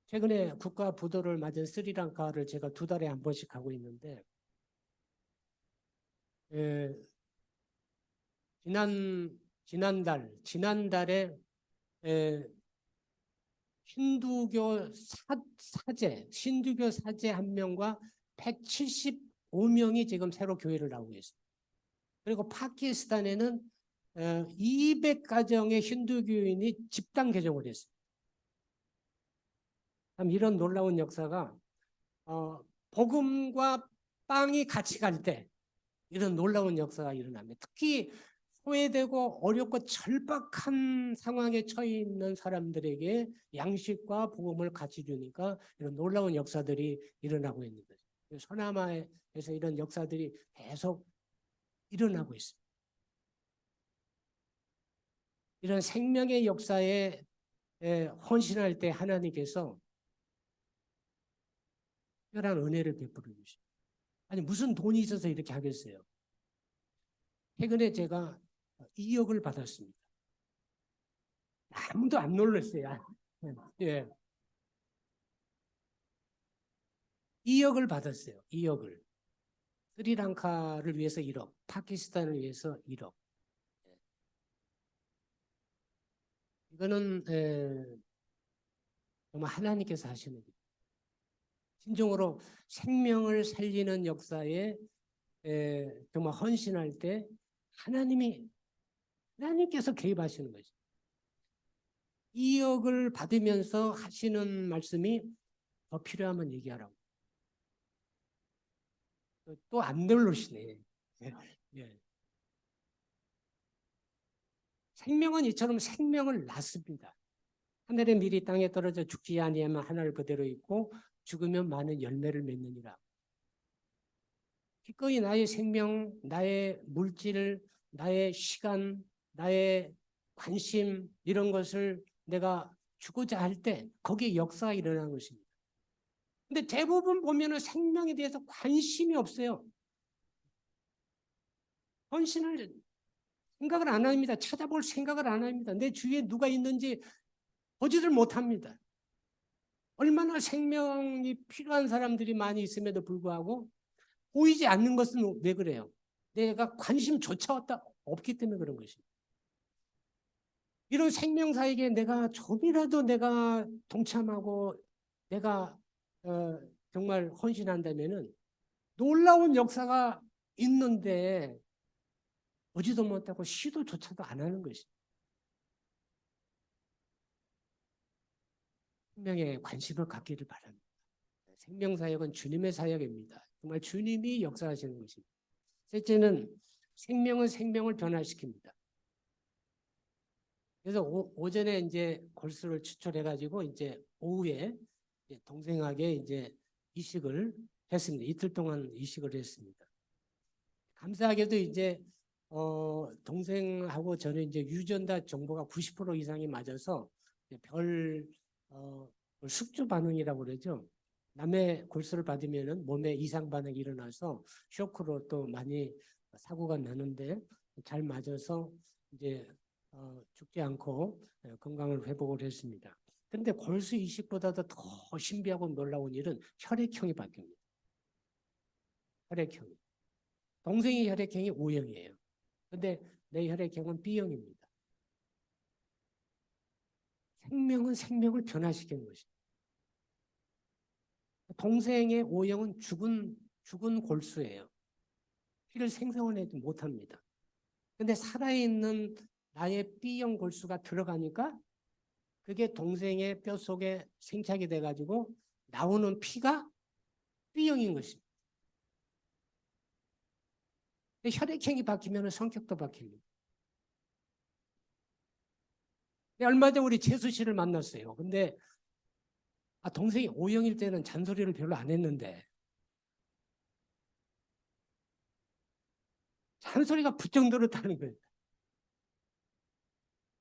최근에 국가 부도를 맞은 스리랑카를 제가 2달에 한 번씩 가고 있는데 지난달에 힌두교 사제 한 명과 170 25명이 지금 새로 교회를 나오고 있습니다. 그리고 파키스탄에는 200가정의 힌두 교인이 집단 개종을 했습니다. 참 이런 놀라운 역사가 복음과 빵이 같이 갈 때 이런 놀라운 역사가 일어납니다. 특히 소외되고 어렵고 절박한 상황에 처해 있는 사람들에게 양식과 복음을 같이 주니까 이런 놀라운 역사들이 일어나고 있는 거죠. 서남아에서 이런 역사들이 계속 일어나고 있습니다. 이런 생명의 역사에 헌신할 때 하나님께서 특별한 은혜를 베풀어 주십니다. 아니 무슨 돈이 있어서 이렇게 하겠어요? 최근에 제가 2억을 받았습니다. 아무도 안 놀랐어요. 예. 2억을 받았어요. 2억을. 스리랑카를 위해서 1억, 파키스탄을 위해서 1억. 이거는 정말 하나님께서 하시는 거예요. 진정으로 생명을 살리는 역사에 정말 헌신할 때 하나님께서 개입하시는 거죠. 2억을 받으면서 하시는 말씀이 더 필요하면 얘기하라고. 또 안 누르시네. 예. 생명은 이처럼 생명을 낳습니다. 하늘의 밀이 땅에 떨어져 죽지 아니하면 하늘 그대로 있고 죽으면 많은 열매를 맺느니라. 기꺼이 나의 생명, 나의 물질, 나의 시간, 나의 관심 이런 것을 내가 주고자 할 때 거기에 역사가 일어나는 것입니다. 근데 대부분 보면은 생명에 대해서 관심이 없어요. 헌신을 생각을 안 합니다. 찾아볼 생각을 안 합니다. 내 주위에 누가 있는지 보지를 못합니다. 얼마나 생명이 필요한 사람들이 많이 있음에도 불구하고 보이지 않는 것은 왜 그래요? 내가 관심조차 없기 때문에 그런 것입니다. 이런 생명사에게 내가 조금이라도 내가 동참하고 내가 정말 헌신한다면은 놀라운 역사가 있는데 보지도 못하고 시도조차도 안 하는 것입니다. 생명에 관심을 갖기를 바랍니다. 생명사역은 주님의 사역입니다. 정말 주님이 역사하시는 것입니다. 셋째는 생명은 생명을 변화시킵니다. 그래서 오전에 이제 골수를 추출해가지고 이제 오후에 동생에게 이제 이식을 했습니다. 이틀 동안 이식을 했습니다. 감사하게도 이제 동생하고 저는 이제 유전자 정보가 90% 이상이 맞아서 별 숙주 반응이라고 그러죠. 남의 골수를 받으면은 몸에 이상 반응이 일어나서 쇼크로 또 많이 사고가 나는데 잘 맞아서 이제 죽지 않고 건강을 회복을 했습니다. 그런데 골수 이식보다도 더 신비하고 놀라운 일은 혈액형이 바뀝니다. 혈액형이. 동생의 혈액형이 O형이에요. 근데 내 혈액형은 B형입니다. 생명은 생명을 변화시키는 것입니다. 동생의 O형은 죽은 골수예요. 피를 생성하지 못합니다. 근데 살아있는 나의 B형 골수가 들어가니까 그게 동생의 뼈 속에 생착이 돼가지고 나오는 피가 B형인 것입니다. 혈액형이 바뀌면 성격도 바뀝니다. 얼마 전 우리 재수 씨를 만났어요. 근데 동생이 O형일 때는 잔소리를 별로 안 했는데 잔소리가 부쩍 늘었다는 거예요.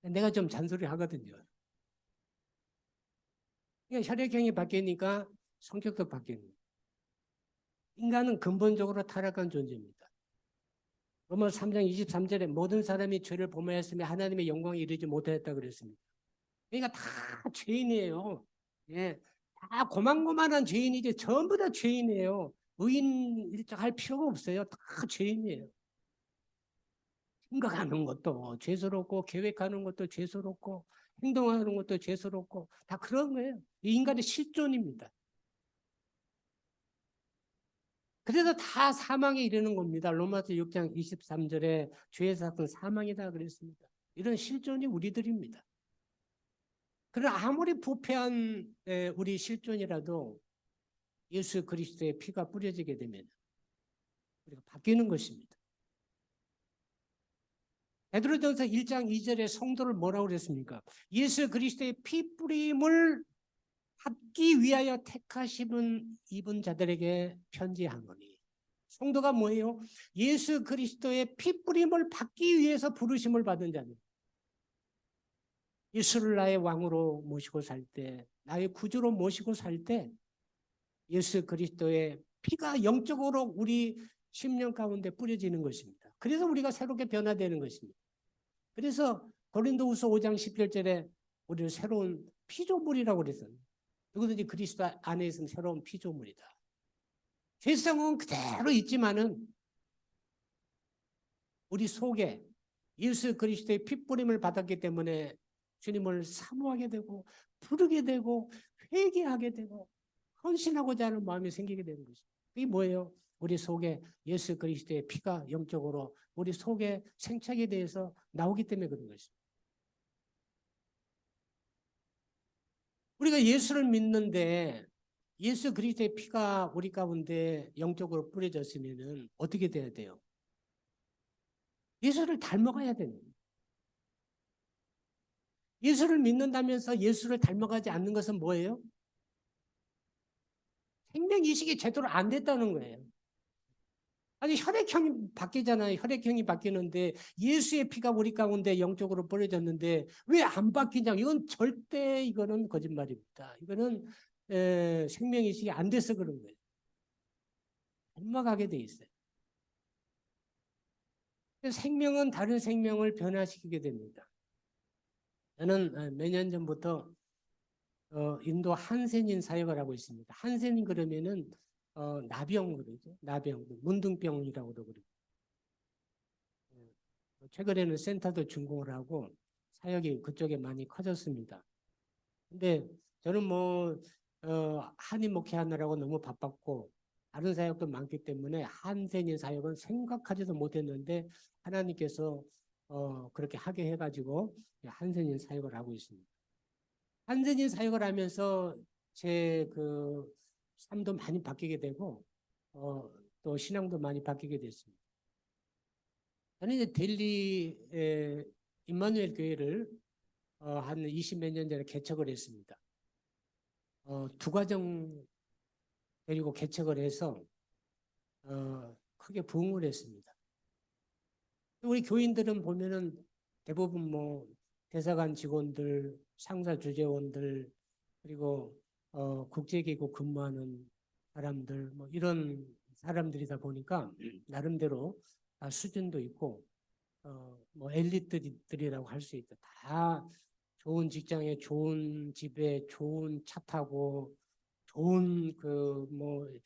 내가 좀 잔소리 하거든요. 그러니까 혈액형이 바뀌니까 성격도 바뀌는 거예요. 인간은 근본적으로 타락한 존재입니다. 로마서 3장 23절에 모든 사람이 죄를 범하였으며 하나님의 영광에 이르지 못하였다 그랬습니다. 그러니까 다 죄인이에요. 예, 다 고만고만한 죄인이지 전부 다 죄인이에요. 의인 일적할 필요가 없어요. 다 죄인이에요. 생각하는 것도 죄스럽고 계획하는 것도 죄스럽고 행동하는 것도 죄스럽고 다 그런 거예요. 이 인간의 실존입니다. 그래서 다 사망에 이르는 겁니다. 로마서 6장 23절에 죄의 사건 사망이다 그랬습니다. 이런 실존이 우리들입니다. 그러나 아무리 부패한 우리 실존이라도 예수 그리스도의 피가 뿌려지게 되면 우리가 바뀌는 것입니다. 베드로전서 1장 2절에 성도를 뭐라고 그랬습니까? 예수 그리스도의 피 뿌림을 받기 위하여 택하심은 입은 자들에게 편지하노니. 성도가 뭐예요? 예수 그리스도의 피 뿌림을 받기 위해서 부르심을 받은 자들. 예수를 나의 왕으로 모시고 살 때, 나의 구주로 모시고 살 때 예수 그리스도의 피가 영적으로 우리 심령 가운데 뿌려지는 것입니다. 그래서 우리가 새롭게 변화되는 것입니다. 그래서 고린도후서 5장 17절에 우리를 새로운 피조물이라고 그랬어요. 누구든지 그리스도 안에 있으면 새로운 피조물이다. 죄성은 그대로 있지만은 우리 속에 예수 그리스도의 핏뿌림을 받았기 때문에 주님을 사모하게 되고 부르게 되고 회개하게 되고 헌신하고자 하는 마음이 생기게 되는 것입니다. 이게 뭐예요? 우리 속에 예수 그리스도의 피가 영적으로 우리 속에 생착에 대해서 나오기 때문에 그런 것입니다. 우리가 예수를 믿는데 예수 그리스도의 피가 우리 가운데 영적으로 뿌려졌으면 어떻게 돼야 돼요? 예수를 닮아가야 됩니다. 예수를 믿는다면서 예수를 닮아가지 않는 것은 뭐예요? 생명이식이 제대로 안 됐다는 거예요. 아니 혈액형이 바뀌잖아요. 혈액형이 바뀌는데 예수의 피가 우리 가운데 영적으로 뿌려졌는데 왜 안 바뀌냐? 이건 절대 이거는 거짓말입니다. 이거는 생명이식이 안 돼서 그런 거예요. 닮아가게 돼 있어요. 생명은 다른 생명을 변화시키게 됩니다. 저는 몇 년 전부터 인도 한센인 사역을 하고 있습니다. 한센인 그러면은 나병 그러죠. 나병, 문둥병이라고도 그러고. 최근에는 센터도 준공을 하고 사역이 그쪽에 많이 커졌습니다. 근데 저는 한인 목회하느라고 너무 바빴고 다른 사역도 많기 때문에 한센인 사역은 생각하지도 못했는데 하나님께서 그렇게 하게 해가지고 한센인 사역을 하고 있습니다. 한센인 사역을 하면서 제 삶도 많이 바뀌게 되고 또 신앙도 많이 바뀌게 됐습니다. 저는 이제 델리 임마누엘 교회를 한 20몇 년 전에 개척을 했습니다. 두 과정 데리고 개척을 해서 크게 부흥을 했습니다. 우리 교인들은 보면은 대부분 대사관 직원들, 상사 주재원들, 그리고 국제기구 근무하는 사람들, 이런 사람들이다 보니까 나름대로 다 수준도 있고, 엘리트들이라고 할 수 있다. 다 좋은 직장에, 좋은 집에, 좋은 차 타고, 좋은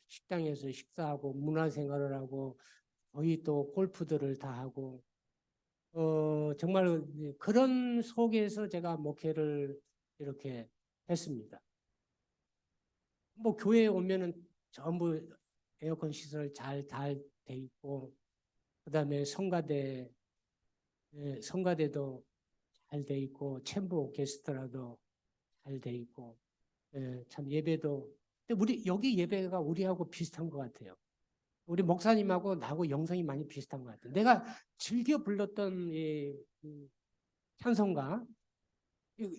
식당에서 식사하고, 문화생활을 하고, 거의 또 골프들을 다 하고, 정말 그런 속에서 제가 목회를 이렇게 했습니다. 교회에 오면은 전부 에어컨 시설 잘 돼 있고, 그 다음에 성가대도 잘 돼 있고, 챔버 오케스트라도 잘 돼 있고, 참 예배도, 근데 여기 예배가 우리하고 비슷한 것 같아요. 우리 목사님하고 나하고 영성이 많이 비슷한 것 같아요. 내가 즐겨 불렀던 찬송가,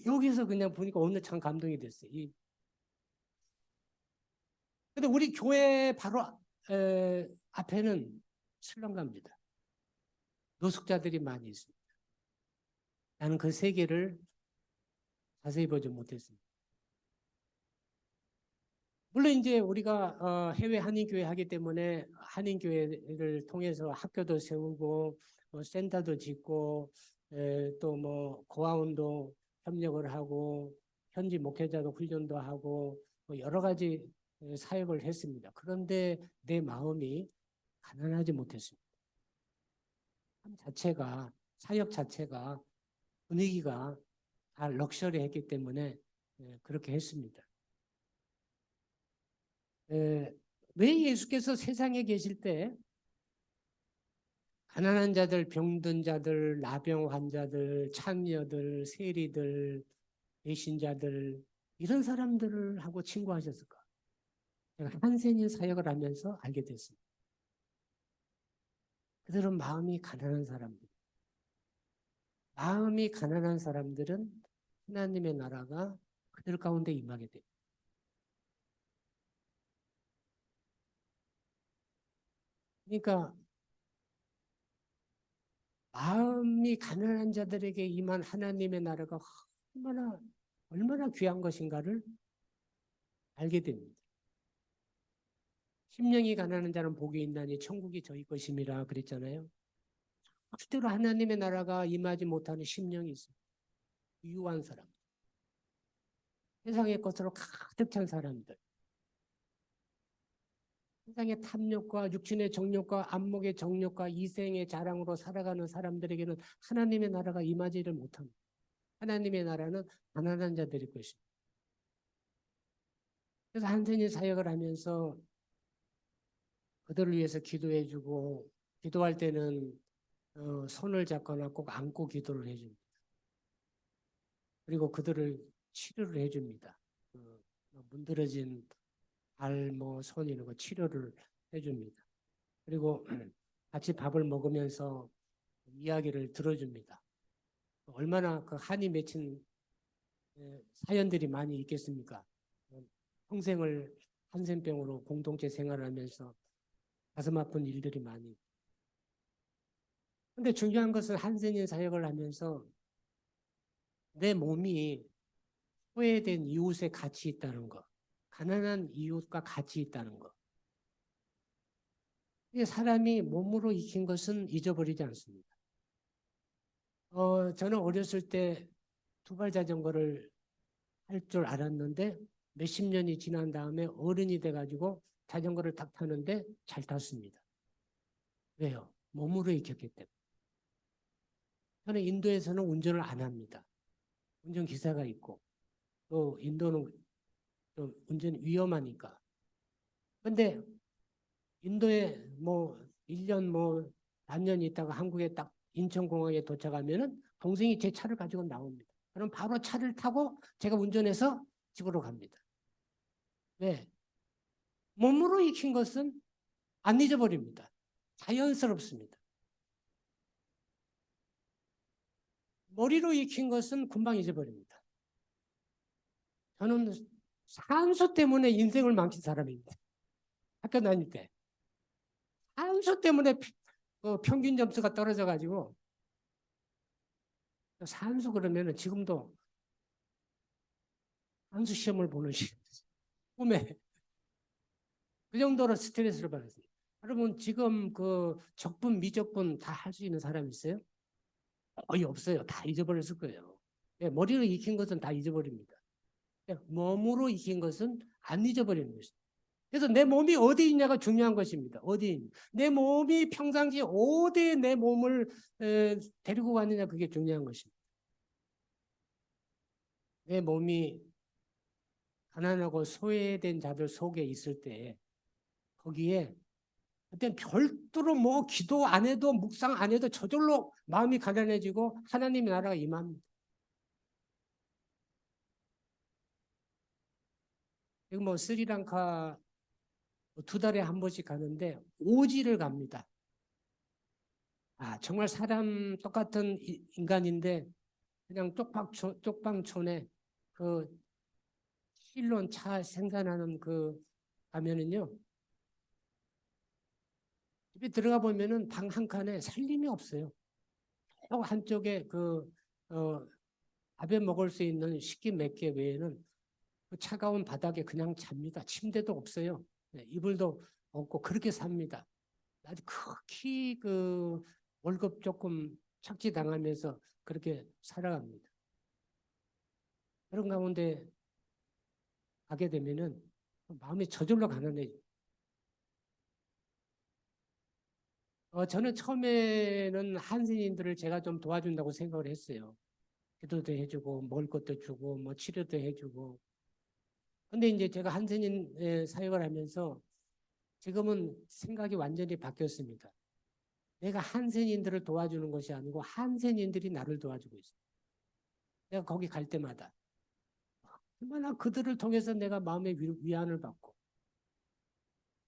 여기서 그냥 보니까 오늘 참 감동이 됐어요. 근데 우리 교회 바로 앞에는 슬럼가입니다. 노숙자들이 많이 있습니다. 나는 그 세계를 자세히 보지 못했습니다. 물론 이제 우리가 해외 한인교회 하기 때문에 한인교회를 통해서 학교도 세우고 센터도 짓고 또 고아원도 협력을 하고 현지 목회자도 훈련도 하고 여러 가지 사역을 했습니다. 그런데 내 마음이 가난하지 못했습니다. 사역 자체가 분위기가 다 럭셔리했기 때문에 그렇게 했습니다. 왜 예수께서 세상에 계실 때 가난한 자들, 병든 자들, 나병 환자들, 찬녀들, 세리들, 배신자들 이런 사람들을 하고 친구하셨을까? 제가 한센인 사역을 하면서 알게 됐습니다. 그들은 마음이 가난한 사람들. 마음이 가난한 사람들은 하나님의 나라가 그들 가운데 임하게 돼요. 그러니까 마음이 가난한 자들에게 임한 하나님의 나라가 얼마나 귀한 것인가를 알게 됩니다. 심령이 가난한 자는 복이 있나니 천국이 저희 것임이라 그랬잖아요. 절대로 하나님의 나라가 임하지 못하는 심령이 있습니다. 유한 사람. 세상의 것으로 가득 찬 사람들. 세상의 탐욕과 육신의 정욕과 안목의 정욕과 이생의 자랑으로 살아가는 사람들에게는 하나님의 나라가 임하지를 못합니다. 하나님의 나라는 가난한 자들일 것입니다. 그래서 한센이 사역을 하면서 그들을 위해서 기도해주고 기도할 때는 손을 잡거나 꼭 안고 기도를 해줍니다. 그리고 그들을 치료를 해줍니다. 문드러진 발, 손 이런 거 치료를 해줍니다. 그리고 같이 밥을 먹으면서 이야기를 들어줍니다. 얼마나 그 한이 맺힌 사연들이 많이 있겠습니까? 평생을 한센병으로 공동체 생활을 하면서 가슴 아픈 일들이 많이. 근데 중요한 것은 한센인 사역을 하면서 내 몸이 소외된 이웃에 같이 있다는 것, 가난한 이웃과 같이 있다는 것. 이게 사람이 몸으로 익힌 것은 잊어버리지 않습니다. 저는 어렸을 때 두발 자전거를 할 줄 알았는데 몇십 년이 지난 다음에 어른이 돼가지고 자전거를 딱 타는데 잘 탔습니다. 왜요? 몸으로 익혔기 때문에. 저는 인도에서는 운전을 안 합니다. 운전기사가 있고 또 인도는 좀 운전이 위험하니까. 근데 인도에 1년 반년 있다가 한국에 딱 인천공항에 도착하면은 동생이 제 차를 가지고 나옵니다. 그럼 바로 차를 타고 제가 운전해서 집으로 갑니다. 왜? 몸으로 익힌 것은 안 잊어버립니다. 자연스럽습니다. 머리로 익힌 것은 금방 잊어버립니다. 저는 산수 때문에 인생을 망친 사람입니다. 학교 다닐 때. 산수 때문에 평균 점수가 떨어져가지고 산수 그러면은 지금도 산수 시험을 보는 꿈에 그 정도로 스트레스를 받았어요. 여러분 지금 그 적분 미적분 다 할 수 있는 사람 있어요? 거의 없어요. 다 잊어버렸을 거예요. 머리로 익힌 것은 다 잊어버립니다. 몸으로 익힌 것은 안 잊어버리는 것입니다. 그래서 내 몸이 어디 있냐가 중요한 것입니다. 어디 있냐. 내 몸이 평상시에 어디에 내 몸을 데리고 가느냐 그게 중요한 것입니다. 내 몸이 가난하고 소외된 자들 속에 있을 때 거기에 그때 별도로 기도 안 해도 묵상 안 해도 저절로 마음이 가난해지고 하나님의 나라가 임합니다. 지금 스리랑카 2달에 한 번씩 가는데 오지를 갑니다. 정말 사람 똑같은 인간인데 그냥 쪽방촌에 그 실론 차 생산하는 가면은요. 집에 들어가 보면은 방 한 칸에 살림이 없어요. 한쪽에 밥에 먹을 수 있는 식기 몇 개 외에는 그 차가운 바닥에 그냥 잡니다. 침대도 없어요. 이불도 없고 그렇게 삽니다. 아주 극히 월급 조금 착취당하면서 그렇게 살아갑니다. 그런 가운데 가게 되면은 마음이 저절로 가난해져요. 저는 처음에는 한센인들을 제가 좀 도와준다고 생각을 했어요. 기도도 해주고 먹을 것도 주고 치료도 해주고. 근데 이제 제가 한센인 사역을 하면서 지금은 생각이 완전히 바뀌었습니다. 내가 한센인들을 도와주는 것이 아니고 한센인들이 나를 도와주고 있어. 내가 거기 갈 때마다 얼마나 그들을 통해서 내가 마음의 위안을 받고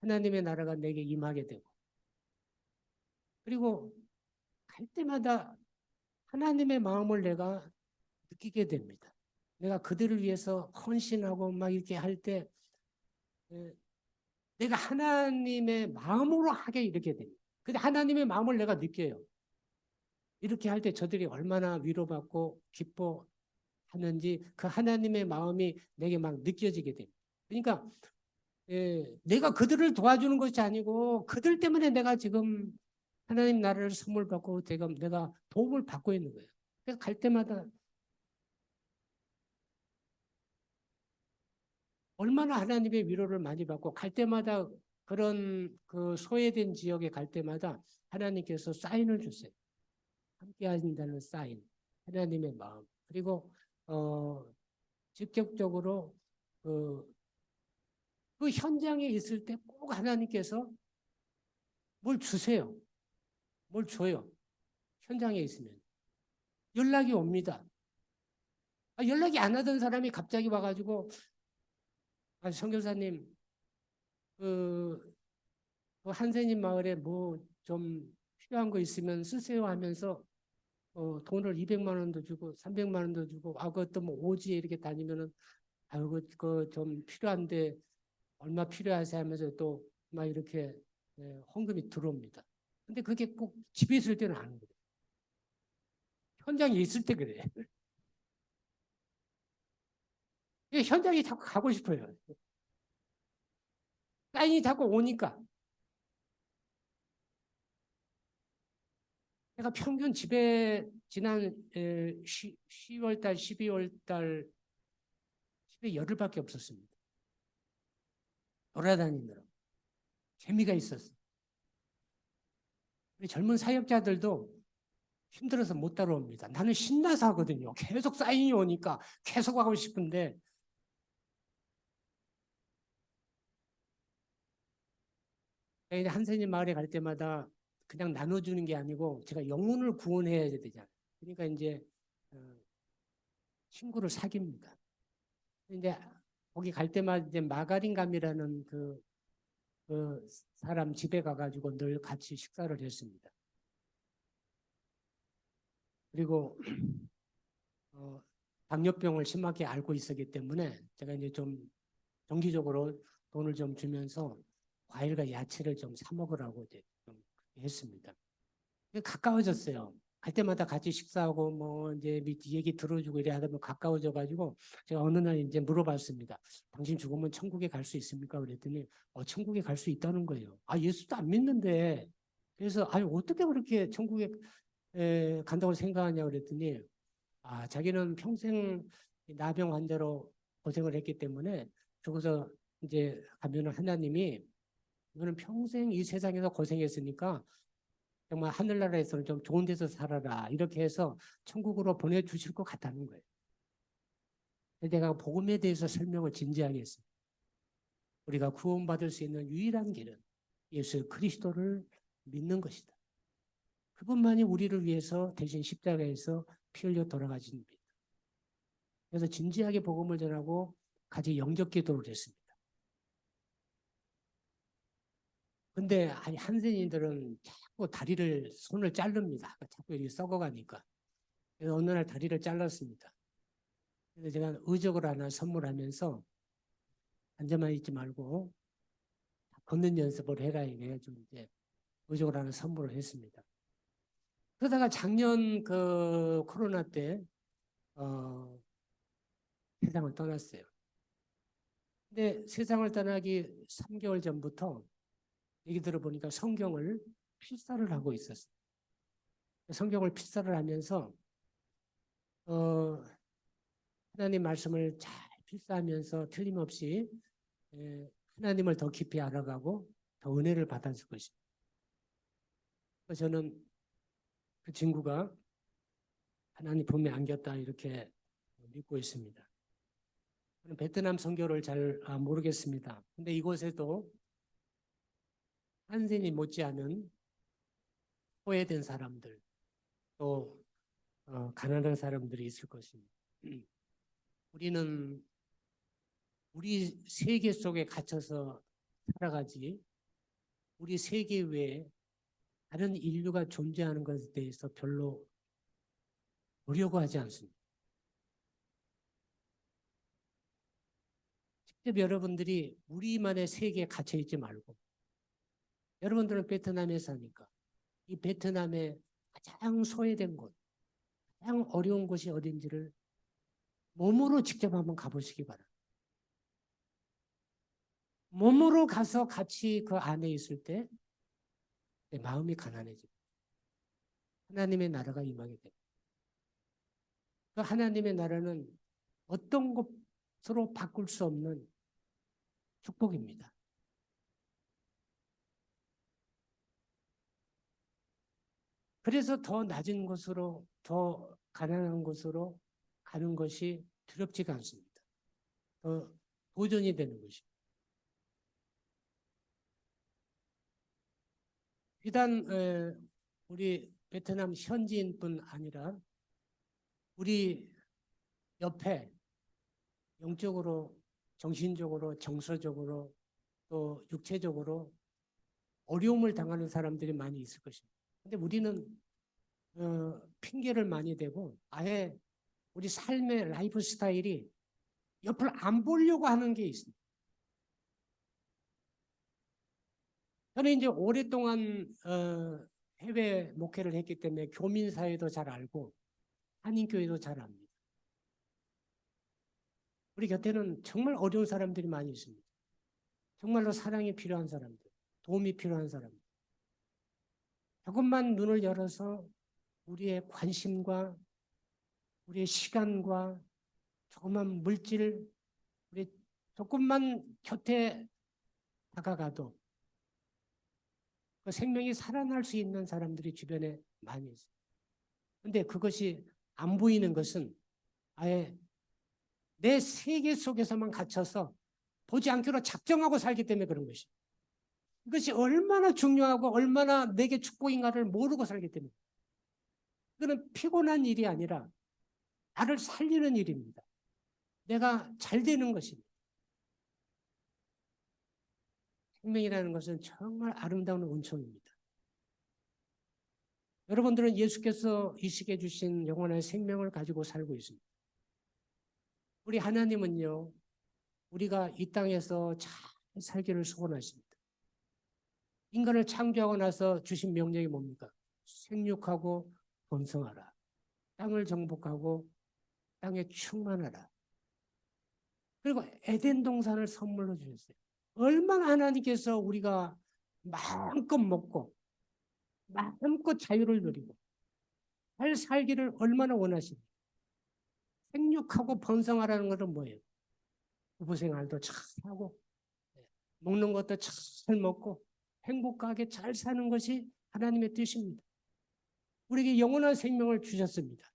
하나님의 나라가 내게 임하게 되고, 그리고 갈 때마다 하나님의 마음을 내가 느끼게 됩니다. 내가 그들을 위해서 헌신하고 막 이렇게 할 때 내가 하나님의 마음으로 하게 이렇게 됩니다. 근데 하나님의 마음을 내가 느껴요. 이렇게 할 때 저들이 얼마나 위로받고 기뻐하는지 그 하나님의 마음이 내게 막 느껴지게 됩니다. 그러니까 내가 그들을 도와주는 것이 아니고 그들 때문에 내가 지금 하나님 나라를 선물 받고 내가 도움을 받고 있는 거예요. 그래서 갈 때마다 얼마나 하나님의 위로를 많이 받고, 갈 때마다 그런 그 소외된 지역에 갈 때마다 하나님께서 사인을 주세요. 함께 하신다는 사인, 하나님의 마음. 그리고 직접적으로 그 현장에 있을 때 꼭 하나님께서 뭘 주세요. 뭘 줘요. 현장에 있으면 연락이 옵니다. 연락이 안 하던 사람이 갑자기 와가지고 선교사님 그 한센인 마을에 뭐 좀 필요한 거 있으면 쓰세요 하면서 돈을 200만 원도 주고 300만 원도 주고, 그것도 뭐 오지에 이렇게 다니면은 그거 좀 필요한데 얼마 필요하세요 하면서 또 막 이렇게 헌금이 들어옵니다. 근데 그게 꼭 집에 있을 때는 안 그래요. 현장에 있을 때 그래. 현장에 자꾸 가고 싶어요. 사인이 자꾸 오니까. 내가 평균 집에 지난 10월 달, 12월 달 집에 열흘밖에 없었습니다. 돌아다니느라 재미가 있었어. 우리 젊은 사역자들도 힘들어서 못 따라옵니다. 나는 신나서 하거든요. 계속 사인이 오니까 계속 하고 싶은데 이제 한센인 마을에 갈 때마다 그냥 나눠주는 게 아니고 제가 영혼을 구원해야 되잖아요. 그러니까 이제 친구를 사깁니다. 이제 거기 갈 때마다 이제 마가린감이라는 그 사람 집에 가가지고 늘 같이 식사를 했습니다. 그리고 당뇨병을 심하게 앓고 있었기 때문에 제가 이제 좀 정기적으로 돈을 좀 주면서 과일과 야채를 좀 사 먹으라고 이제 좀 했습니다. 가까워졌어요. 갈 때마다 같이 식사하고 뭐 이제 얘기 들어주고 이래 하다 보면 가까워져가지고 제가 어느 날 이제 물어봤습니다. 당신 죽으면 천국에 갈 수 있습니까? 그랬더니 천국에 갈 수 있다는 거예요. 예수도 안 믿는데. 그래서 어떻게 그렇게 천국에 간다고 생각하냐 그랬더니 자기는 평생 나병 환자로 고생을 했기 때문에 죽어서 이제 가면은 하나님이 너는 평생 이 세상에서 고생했으니까 정말 하늘나라에서는 좀 좋은 데서 살아라 이렇게 해서 천국으로 보내주실 것 같다는 거예요. 내가 복음에 대해서 설명을 진지하게 했습니다. 우리가 구원받을 수 있는 유일한 길은 예수 그리스도를 믿는 것이다. 그분만이 우리를 위해서 대신 십자가에서 피 흘려 돌아가신 분이다. 그래서 진지하게 복음을 전하고 같이 영접 기도를 했습니다. 근데 한센인들은 자꾸 손을 자릅니다. 자꾸 이렇게 썩어가니까. 그래서 어느 날 다리를 잘랐습니다. 그래서 제가 의적을 하나 선물하면서 앉아만 있지 말고 걷는 연습을 해라 이래가지고 이제 의적을 하나 선물을 했습니다. 그러다가 작년 그 코로나 때 세상을 떠났어요. 근데 세상을 떠나기 3개월 전부터 얘기 들어보니까 성경을 필사를 하고 있었어요. 성경을 필사를 하면서 하나님 말씀을 잘 필사하면서 틀림없이 하나님을 더 깊이 알아가고 더 은혜를 받았을 것입니다. 그래서 저는 그 친구가 하나님 품에 안겼다 이렇게 믿고 있습니다. 저는 베트남 선교를 잘 모르겠습니다. 근데 이곳에도 한센이 못지않은 소외된 사람들, 또 가난한 사람들이 있을 것입니다. 우리는 우리 세계 속에 갇혀서 살아가지 우리 세계 외에 다른 인류가 존재하는 것에 대해서 별로 보려고 하지 않습니다. 직접 여러분들이 우리만의 세계에 갇혀 있지 말고, 여러분들은 베트남에 사니까 이 베트남의 가장 소외된 곳, 가장 어려운 곳이 어딘지를 몸으로 직접 한번 가보시기 바랍니다. 몸으로 가서 같이 그 안에 있을 때 내 마음이 가난해집니다. 하나님의 나라가 임하게 됩니다. 그 하나님의 나라는 어떤 것으로 바꿀 수 없는 축복입니다. 그래서 더 낮은 곳으로, 더 가난한 곳으로 가는 것이 두렵지가 않습니다. 더 도전이 되는 것입니다. 비단 우리 베트남 현지인뿐 아니라 우리 옆에 영적으로, 정신적으로, 정서적으로 또 육체적으로 어려움을 당하는 사람들이 많이 있을 것입니다. 근데 우리는 핑계를 많이 대고 아예 우리 삶의 라이프 스타일이 옆을 안 보려고 하는 게 있습니다. 저는 이제 오랫동안 해외 목회를 했기 때문에 교민사회도 잘 알고 한인교회도 잘 압니다. 우리 곁에는 정말 어려운 사람들이 많이 있습니다. 정말로 사랑이 필요한 사람들, 도움이 필요한 사람들. 조금만 눈을 열어서 우리의 관심과 우리의 시간과 조그만 물질, 우리 조금만 곁에 다가가도 그 생명이 살아날 수 있는 사람들이 주변에 많이 있어요. 근데 그것이 안 보이는 것은 아예 내 세계 속에서만 갇혀서 보지 않기로 작정하고 살기 때문에 그런 것이에요. 이것이 얼마나 중요하고 얼마나 내게 축복인가를 모르고 살기 때문에. 이거는 피곤한 일이 아니라 나를 살리는 일입니다. 내가 잘 되는 것입니다. 생명이라는 것은 정말 아름다운 은총입니다. 여러분들은 예수께서 이 시기에 주신 영원한 생명을 가지고 살고 있습니다. 우리 하나님은요, 우리가 이 땅에서 잘 살기를 소원하십니다. 인간을 창조하고 나서 주신 명령이 뭡니까? 생육하고 번성하라. 땅을 정복하고 땅에 충만하라. 그리고 에덴 동산을 선물로 주셨어요. 얼마나 하나님께서 우리가 마음껏 먹고 마음껏 자유를 누리고 잘 살기를 얼마나 원하십니까? 생육하고 번성하라는 것은 뭐예요? 부부생활도 잘 하고 먹는 것도 잘 먹고 행복하게 잘 사는 것이 하나님의 뜻입니다. 우리에게 영원한 생명을 주셨습니다.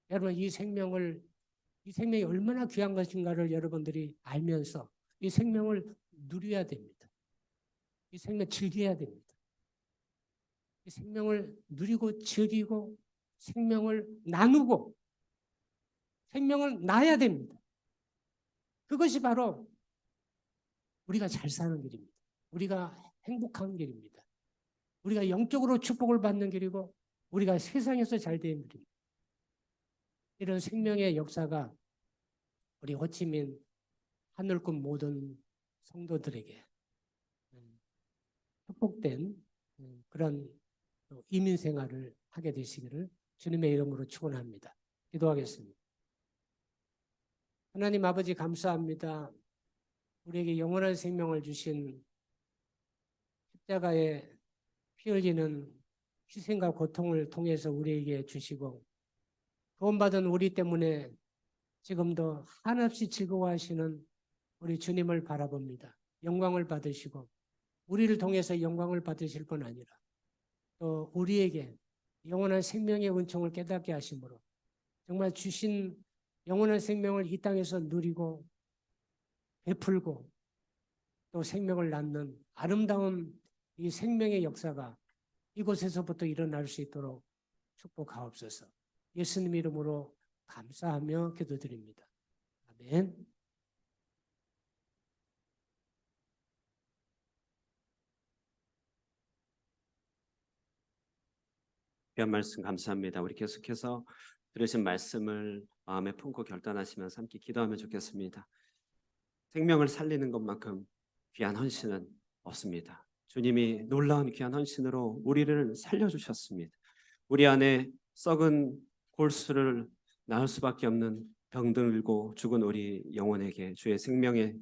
여러분, 이 생명이 얼마나 귀한 것인가를 여러분들이 알면서 이 생명을 누려야 됩니다. 이 생명 즐겨야 됩니다. 이 생명을 누리고 즐기고 생명을 나누고 생명을 나야 됩니다. 그것이 바로 우리가 잘 사는 길입니다. 우리가 행복한 길입니다. 우리가 영적으로 축복을 받는 길이고 우리가 세상에서 잘 되는 길입니다. 이런 생명의 역사가 우리 호치민 하늘꽃 모든 성도들에게 축복된 그런 이민 생활을 하게 되시기를 주님의 이름으로 축원합니다. 기도하겠습니다. 하나님 아버지 감사합니다. 우리에게 영원한 생명을 주신 십자가에 피 흘리는 희생과 고통을 통해서 우리에게 주시고 구원받은 우리 때문에 지금도 한없이 즐거워하시는 우리 주님을 바라봅니다. 영광을 받으시고 우리를 통해서 영광을 받으실 뿐 아니라 또 우리에게 영원한 생명의 은총을 깨닫게 하심으로 정말 주신 영원한 생명을 이 땅에서 누리고 베풀고 또 생명을 낳는 아름다운 이 생명의 역사가 이곳에서부터 일어날 수 있도록 축복하옵소서. 예수님 이름으로 감사하며 기도드립니다. 아멘. 귀한 말씀 감사합니다. 우리 계속해서 들으신 말씀을 마음에 품고 결단하시면서 함께 기도하면 좋겠습니다. 생명을 살리는 것만큼 귀한 헌신은 없습니다. 주님이 놀라운 귀한 헌신으로 우리를 살려주셨습니다. 우리 안에 썩은 골수를 낳을 수밖에 없는 병들고 죽은 우리 영혼에게 주의 생명의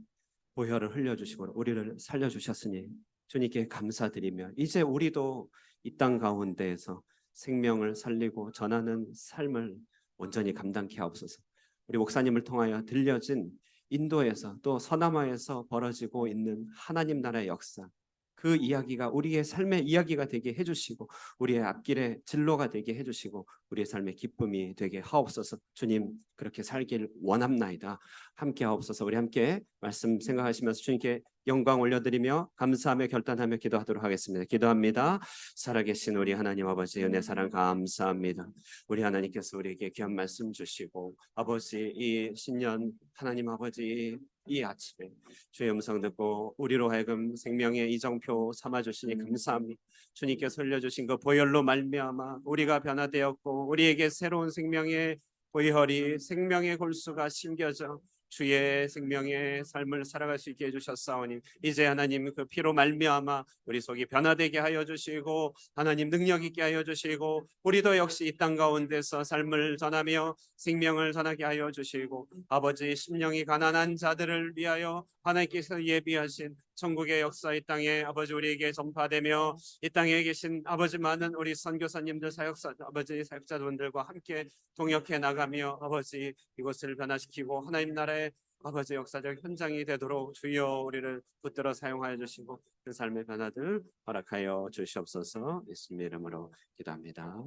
보혈을 흘려주시고 우리를 살려주셨으니 주님께 감사드리며 이제 우리도 이 땅 가운데에서 생명을 살리고 전하는 삶을 온전히 감당케 하옵소서. 우리 목사님을 통하여 들려진 인도에서 또 서남아에서 벌어지고 있는 하나님 나라의 역사, 그 이야기가 우리의 삶의 이야기가 되게 해주시고 우리의 앞길의 진로가 되게 해주시고 우리의 삶의 기쁨이 되게 하옵소서. 주님 그렇게 살길 원합나이다. 함께 하옵소서. 우리 함께 말씀 생각하시면서 주님께 영광 올려드리며 감사하며 결단하며 기도하도록 하겠습니다. 기도합니다. 살아계신 우리 하나님 아버지 은혜 사랑 감사합니다. 우리 하나님께서 우리에게 귀한 말씀 주시고 아버지 이 신년 하나님 아버지 이 아침에 주의 음성 듣고 우리로 하여금 생명의 이정표 삼아주시니 감사합니다. 주님께서 흘려주신 그 보혈로 말미암아 우리가 변화되었고 우리에게 새로운 생명의 보혈이 생명의 골수가 심겨져 주의 생명의 삶을 살아갈 수 있게 해주셨사오니 이제 하나님 그 피로 말미암아 우리 속이 변화되게 하여 주시고 하나님 능력 있게 하여 주시고 우리도 역시 이 땅 가운데서 삶을 전하며 생명을 전하게 하여 주시고 아버지 심령이 가난한 자들을 위하여 하나님께서 예비하신 천국의 역사 이 땅에 아버지 우리에게 전파되며 이 땅에 계신 아버지 많은 우리 선교사님들 사역사 아버지 사역자분들과 함께 동역해 나가며 아버지 이곳을 변화시키고 하나님 나라의 아버지 역사적 현장이 되도록 주여 우리를 붙들어 사용하여 주시고 그 삶의 변화들 허락하여 주시옵소서. 예수님의 이름으로 기도합니다.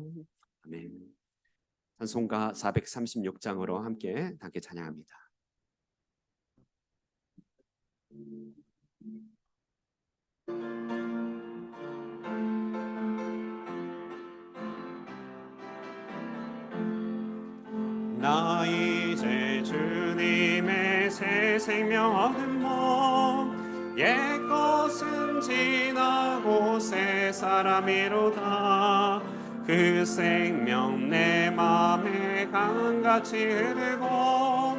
아멘. 찬송가 436장으로 함께 찬양합니다. 나 이제 주님의 새 생명 얻은 몸 옛것은 지나고 새 사람이로다. 그 생명 내 맘에 강같이 흐르고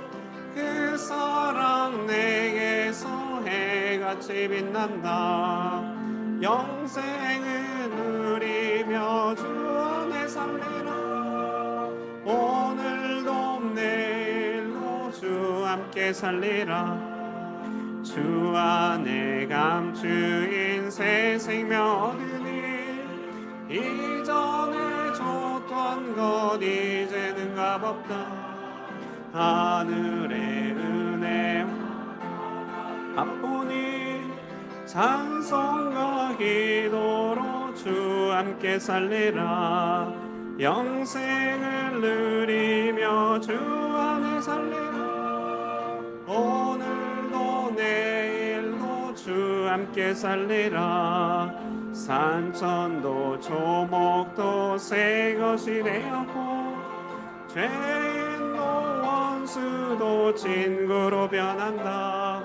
그 사랑 내게서 해같이 빛난다. 영생을 누리며 주 안에 살리라. 오늘도 내일도 주 함께 살리라. 주 안에 감추인 새 생명 얻으니 이전에 줬던 것 이제는 값없다. 하늘의 은혜와 앞보니 찬송과 기도로 주 함께 살리라. 영생을 누리며 주 안에 살리라. 오늘도 내일도 주 함께 살리라. 산천도 조목도 새 것이 되었고 죄인도 원수도 친구로 변한다.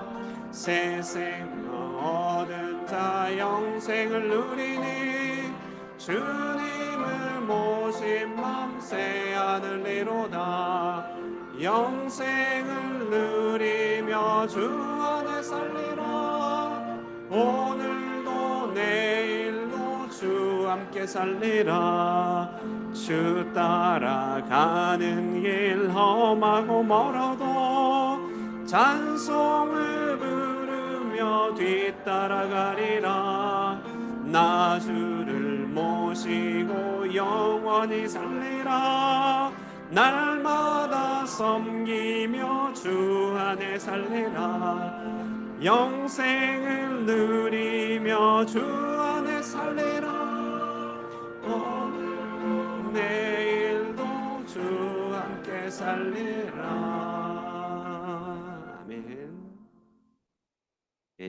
새 생명 얻은 자 영생을 누리니 주님을 모신 맘 새 하늘리로다. 영생을 누리며 주 안에 살리라. 오늘도 내일도 주 함께 살리라. 주 따라가는 길 험하고 멀어도 찬송을 부르며 뒤따라가리라. 나 주를 모시고 영원히 살리라. 날마다 섬기며 주 안에 살리라. 영생을 누리며 주 안에 살리라. 오늘도 내일도 주 함께 살리라. 아멘.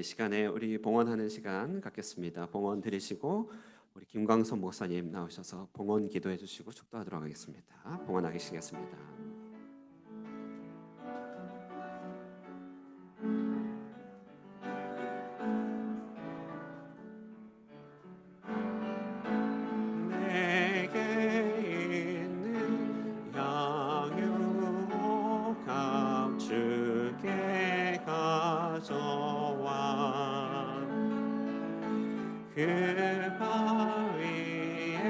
시간에 우리 봉헌하는 시간 갖겠습니다. 봉헌 드리시고 우리 김광선 목사님 나오셔서 봉헌 기도해 주시고 축도하도록 하겠습니다. 봉헌하시겠습니다. 내게 있는 양육함 주께 가져와 그 발 위에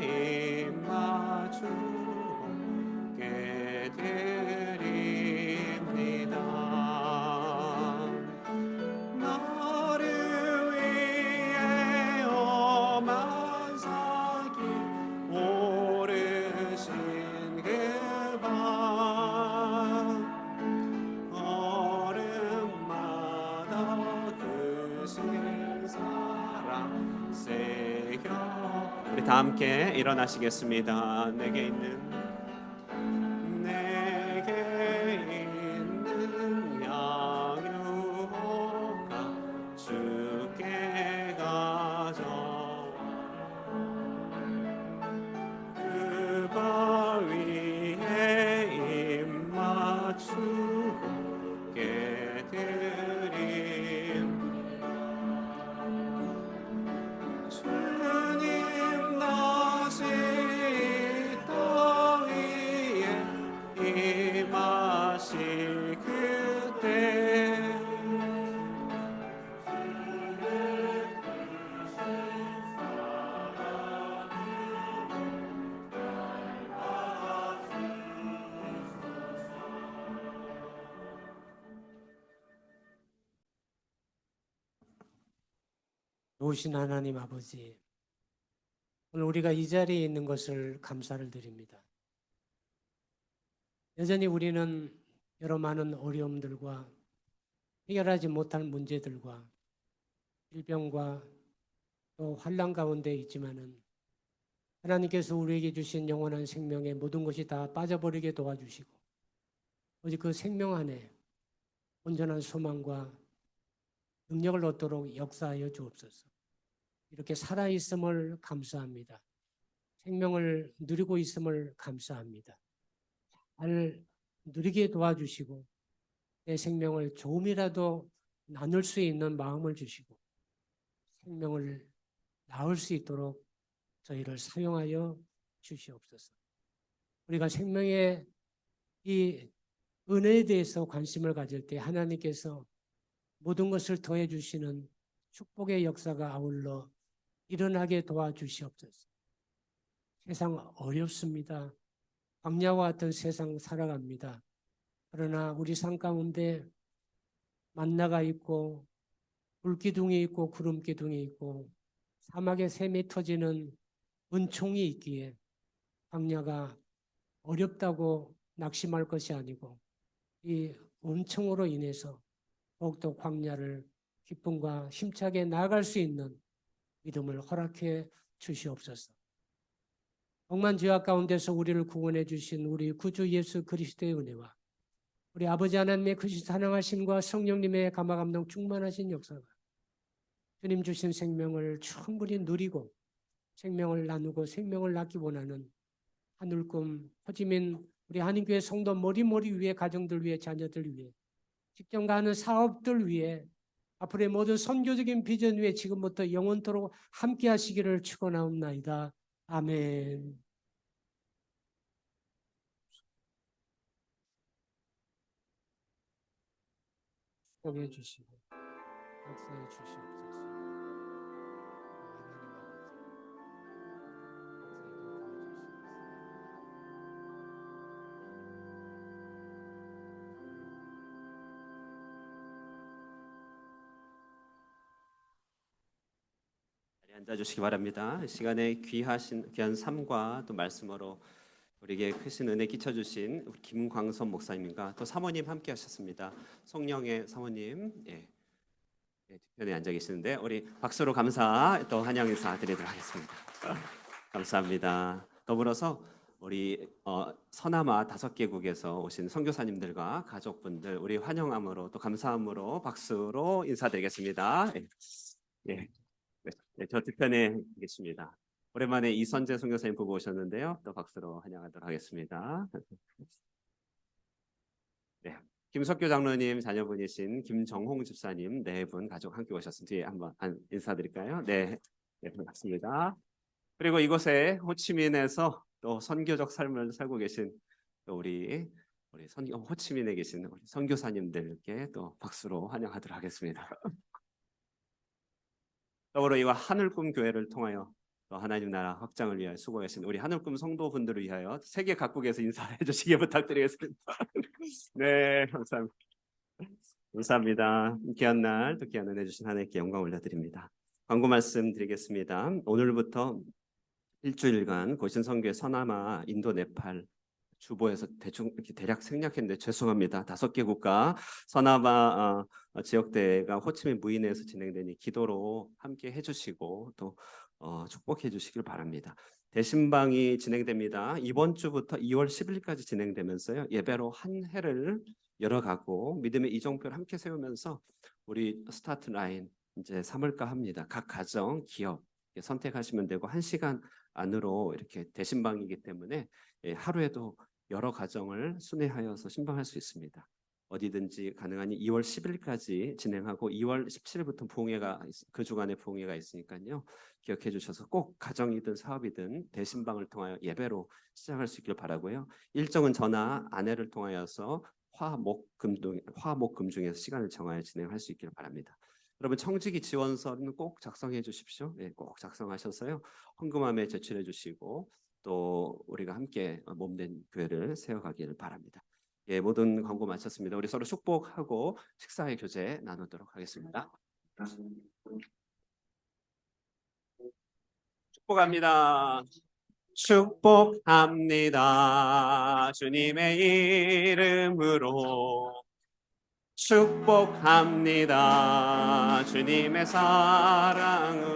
입 맞추게 드립니다. 나를 위해 험한 사기 오르신 그밤 얼음마다 크신 사랑 새겨 우리 다 함께 일어나시겠습니다. 내게 있는 양육가 주께 가져와 그 발 위에 입 맞추게 드림 주님 다시 땅 위에 임하실 그때 좋으신 하나님 아버지, 오늘 우리가 이 자리에 있는 것을 감사를 드립니다. 여전히 우리는 여러 많은 어려움들과 해결하지 못할 문제들과 질병과 또 환난 가운데 있지만은 하나님께서 우리에게 주신 영원한 생명의 모든 것이 다 빠져버리게 도와주시고 오직 그 생명 안에 온전한 소망과 능력을 얻도록 역사하여 주옵소서. 이렇게 살아있음을 감사합니다. 생명을 누리고 있음을 감사합니다. 잘 누리게 도와주시고 내 생명을 조금이라도 나눌 수 있는 마음을 주시고 생명을 나을 수 있도록 저희를 사용하여 주시옵소서. 우리가 생명의 이 은혜에 대해서 관심을 가질 때 하나님께서 모든 것을 더해 주시는 축복의 역사가 아울러 일어나게 도와주시옵소서. 세상 어렵습니다. 광야와 같은 세상 살아갑니다. 그러나 우리 삶 가운데 만나가 있고 불기둥이 있고 구름기둥이 있고 사막에 샘이 터지는 은총이 있기에 광야가 어렵다고 낙심할 것이 아니고 이 은총으로 인해서 더욱더 광야를 기쁨과 힘차게 나아갈 수 있는 믿음을 허락해 주시옵소서. 억만 죄악 가운데서 우리를 구원해 주신 우리 구주 예수 그리스도의 은혜와 우리 아버지 하나님의 크신 사랑하심과 성령님의 감화 감동 충만하신 역사가 주님 주신 생명을 충분히 누리고 생명을 나누고 생명을 낳기 원하는 하늘꿈 호지민 우리 한인교회 성도 머리머리 위에 가정들 위해 자녀들 위해 직장 가는 사업들 위해 앞으로의 모든 선교적인 비전 위에 지금부터 영원토록 함께 하시기를 축원하옵나이다. 아멘. 축복해 주시고 역사해 주시옵소서. 앉아주시기 바랍니다. 이 시간에 귀한 삶과 또 말씀으로 우리에게 크신 은혜 끼쳐주신 우리 김광선 목사님과 또 사모님 함께 하셨습니다. 송영애 사모님 뒤편에 앉아 계시는데 우리 박수로 감사 또 환영 인사 드리도록 하겠습니다. 감사합니다. 더불어서 우리 서남아 5개국에서 오신 선교사님들과 가족분들 우리 환영함으로 또 감사함으로 박수로 인사드리겠습니다. 예. 예. 네, 저 뒤편에 계십니다. 오랜만에 이선재 선교사님 보고 오셨는데요. 또 박수로 환영하도록 하겠습니다. 네. 김석교 장로님 자녀분이신 김정홍 집사님 네 분 가족 함께 오셨습니다. 뒤에 한번 인사드릴까요? 네, 네, 반갑습니다. 그리고 이곳에 호치민에서 또 선교적 삶을 살고 계신 또 우리 호치민에 계신 우리 선교사님들께 또 박수로 환영하도록 하겠습니다. 더불어 이와 하늘꿈 교회를 통하여 또 하나님 나라 확장을 위하여 수고하신 우리 하늘꿈 성도분들을 위하여 세계 각국에서 인사해 주시기 부탁드리겠습니다. 네, 감사합니다. 감사합니다. 귀한 날 또 귀한 은혜 주신 하나님께 영광 올려드립니다. 광고 말씀 드리겠습니다. 오늘부터 일주일간 고신선교회 서남아, 인도, 네팔 주보에서 대충 이렇게 대략 생략했는데 죄송합니다. 5개 국가 서남아 지역대회가 호치민 무인에서 진행되니 기도로 함께 해주시고 또 축복해 주시길 바랍니다. 대신방이 진행됩니다. 이번 주부터 2월 10일까지 진행되면서요. 예배로 한 해를 열어가고 믿음의 이정표를 함께 세우면서 우리 스타트 라인 이제 삼을까 합니다. 각 가정, 기업 선택하시면 되고 1시간 안으로 이렇게 대신방이기 때문에 하루에도 여러 가정을 순회하여서 신방할 수 있습니다. 어디든지 가능하니 2월 10일까지 진행하고 2월 17일부터 부흥회가 그 주간에 부흥회가 있으니까요. 기억해 주셔서 꼭 가정이든 사업이든 대신방을 통하여 예배로 시작할 수 있길 바라고요. 일정은 저나 아내를 통하여서 화목금 중에서 시간을 정하여 진행할 수 있길 바랍니다. 여러분 청지기 지원서는 꼭 작성해 주십시오. 네, 꼭 작성하셔서요. 헌금함에 제출해 주시고 또 우리가 함께 몸된 교회를 세워가기를 바랍니다. 예, 모든 광고 마쳤습니다. 우리 서로 축복하고 식사의 교제 나누도록 하겠습니다. 축복합니다. 축복합니다. 주님의 이름으로 축복합니다. 주님의 사랑으로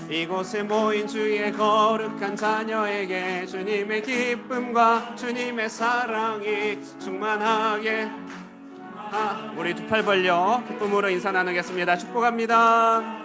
이곳에 모인 주의 거룩한 자녀에게 주님의 기쁨과 주님의 사랑이 충만하게 우리 두 팔 벌려 기쁨으로 인사 나누겠습니다. 축복합니다.